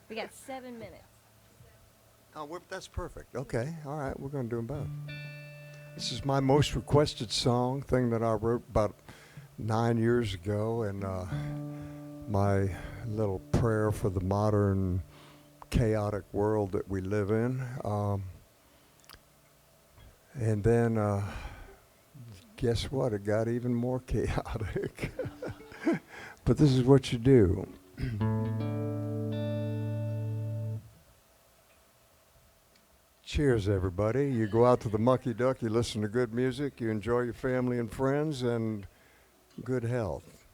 We got 7 minutes. Oh, that's perfect. Okay, all right, we're going to do them both. This is my most requested song, thing that I wrote about 9 years ago, and my little prayer for the modern chaotic world that we live in. And then, guess what? It got even more chaotic. But this is what you do. Cheers, everybody. You go out to the Mucky Duck, you listen to good music, you enjoy your family and friends, and good health.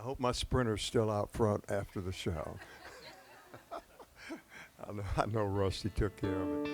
hope my Sprinter's still out front after the show. I know Rusty took care of it.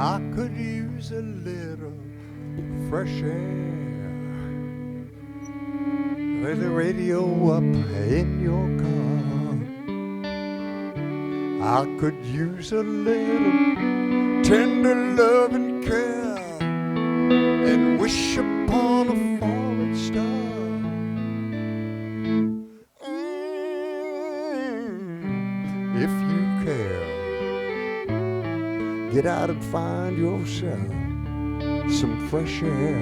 I could use a little fresh air. With the radio up in your car, I could use a little tender love and care, and wish upon a falling star. If you care, get out and find yourself some fresh air.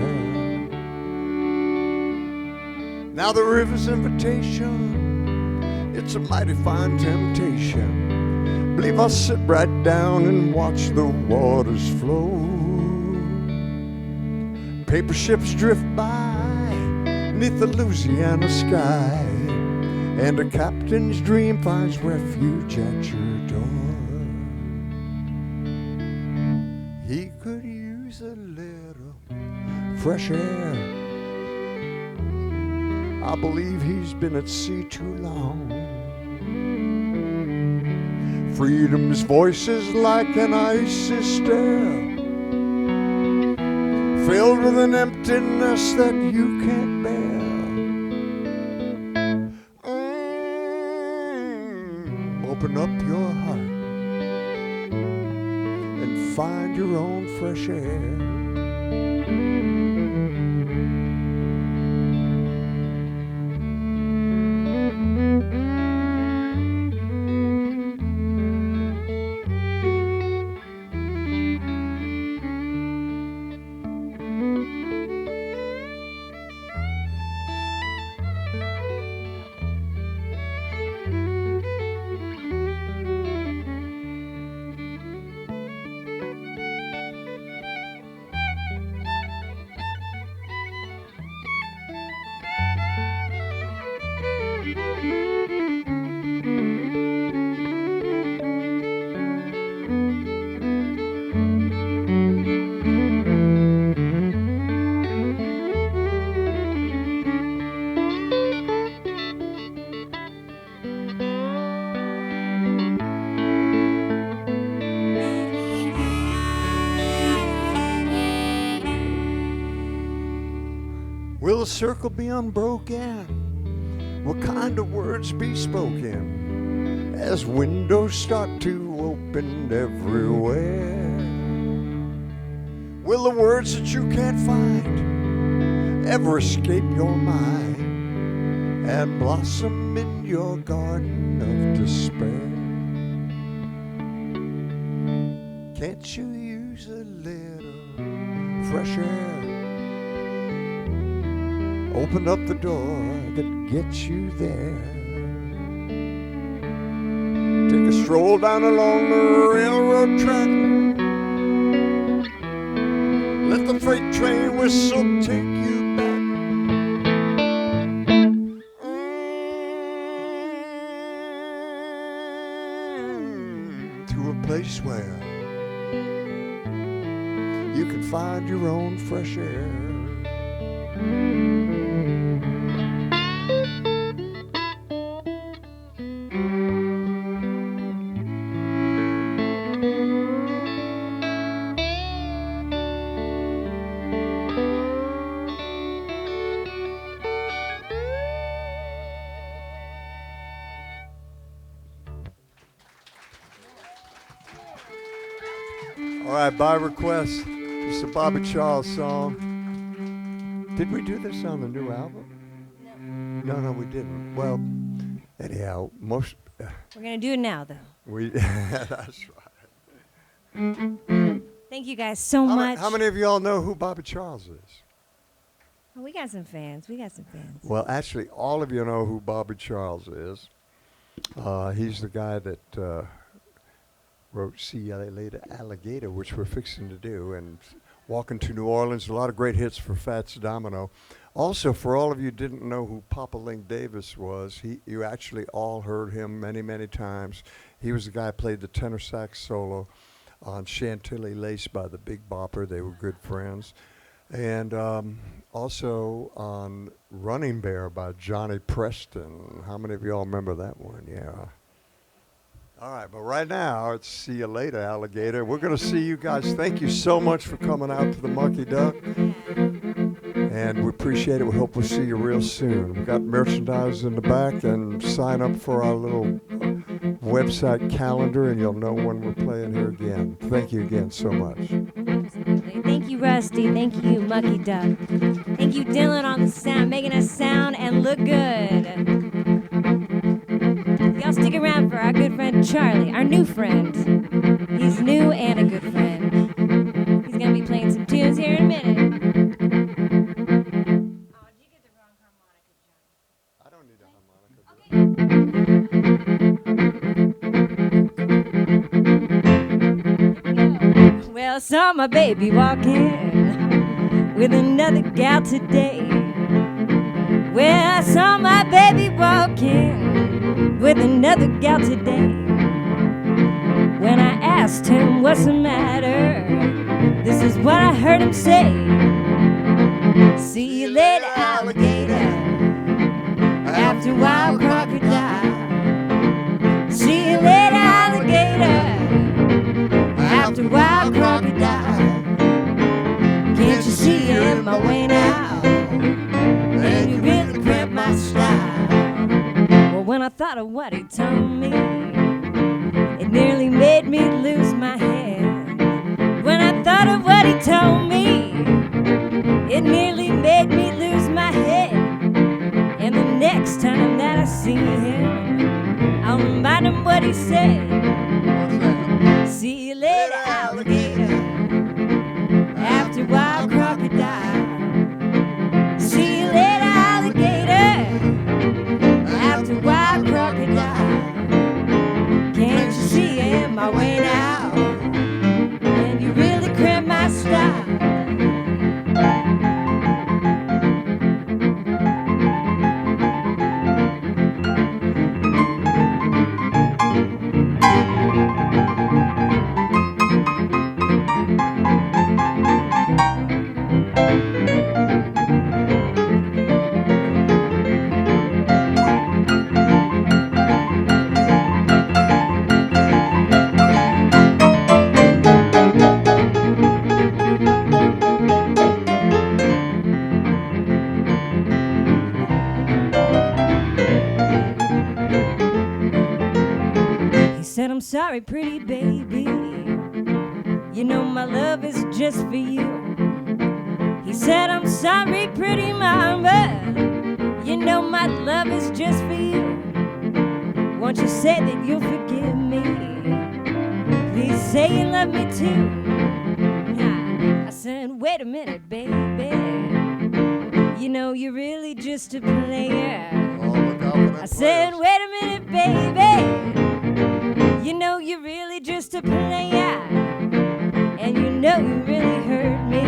Now the river's invitation, it's a mighty fine temptation. Believe I'll sit right down and watch the waters flow. Paper ships drift by 'neath the Louisiana sky, and a captain's dream finds refuge at your door. He could use a little fresh air. I believe he's been at sea too long. Freedom's voice is like an icy stare, filled with an emptiness that you can't bear. Open up your heart and find your own fresh air. Will the circle be unbroken? What kind of words be spoken as windows start to open everywhere? Will the words that you can't find ever escape your mind and blossom in your garden of despair? Can't you use a little fresh air? Open up the door that gets you there. Take a stroll down along the railroad track. Let the freight train whistle take you back. To a place where you can find your own fresh air. All right, by request, it's a Bobby Charles song. Did we do this on the new album? No, we didn't. Well, anyhow, most... We're going to do it now, though. That's right. Thank you guys so much. How many of y'all know who Bobby Charles is? Oh, we got some fans. We got some fans. Well, actually, all of you know who Bobby Charles is. He's the guy that wrote See Ya Later Alligator, which we're fixing to do, and Walking to New Orleans, a lot of great hits for Fats Domino. Also, for all of you who didn't know who Papa Link Davis was, you actually all heard him many, many times. He was the guy who played the tenor sax solo on Chantilly Lace by the Big Bopper. They were good friends. And also on Running Bear by Johnny Preston. How many of y'all remember that one? Yeah. All right, but right now, it's See You Later, Alligator. We're going to see you guys. Thank you so much for coming out to the Mucky Duck. And we appreciate it. We hope we'll see you real soon. We've got merchandise in the back, and sign up for our little website calendar, and you'll know when we're playing here again. Thank you again so much. Absolutely. Thank you, Rusty. Thank you, Mucky Duck. Thank you, Dylan, on the sound, making us sound and look good. Y'all stick around for our good friend Charlie, our new friend. He's new and a good friend. He's going to be playing some tunes here in a minute. Oh, did you get the wrong harmonica, John? I don't need a harmonica. Okay. Well, I saw my baby walking with another gal today. Well, I saw my baby walking with another gal today. When I asked him what's the matter, this is what I heard him say. See you later, alligator, after a while, crocodile. See you later, alligator, after a while, crocodile. Can't you see in my way now? And you really cramped my style. Well, when I thought of what he told me, it nearly made me lose my head. When I thought of what he told me, it nearly made me lose my head. And the next time that I see him, I'll remind him what he said. See you later, alligator, after a while, crocodile. See you later, alligator, after a while, crocodile. Can't you see in my way now? And you really cramp my style. He said, I'm sorry, pretty baby, you know my love is just for you. He said, I'm sorry, pretty mama, you know my love is just for you. Won't you say that you'll forgive me? Please say you love me too. I said, wait a minute, baby, you know you're really just a player. I said, wait a minute, baby, you know you're really just a player. And you know you really hurt me.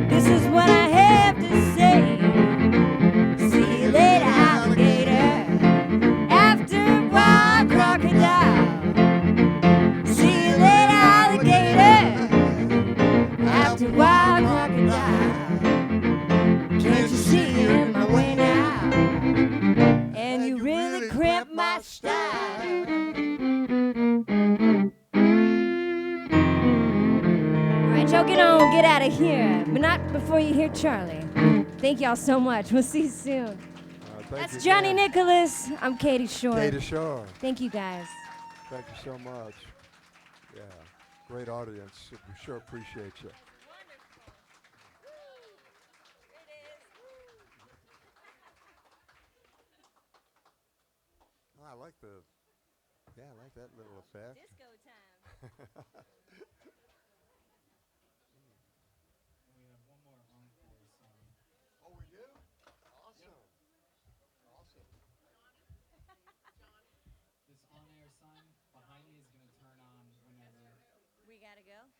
This is what I have to say. See you later, alligator, after a while, crocodile. See you later, alligator, after a while, crocodile. Can't you see in my way now? And you really cramp my style. Joe, get out of here. But not before you hear Charlie. Thank y'all so much. We'll see you soon. That's Johnny Nicholas. I'm Katie Shore. Katie Shore. Thank you, guys. Thank you so much. Yeah, great audience. We sure appreciate you. Oh, I like that little effect. Disco time. time. Behind me is going to turn on whenever. We gotta go.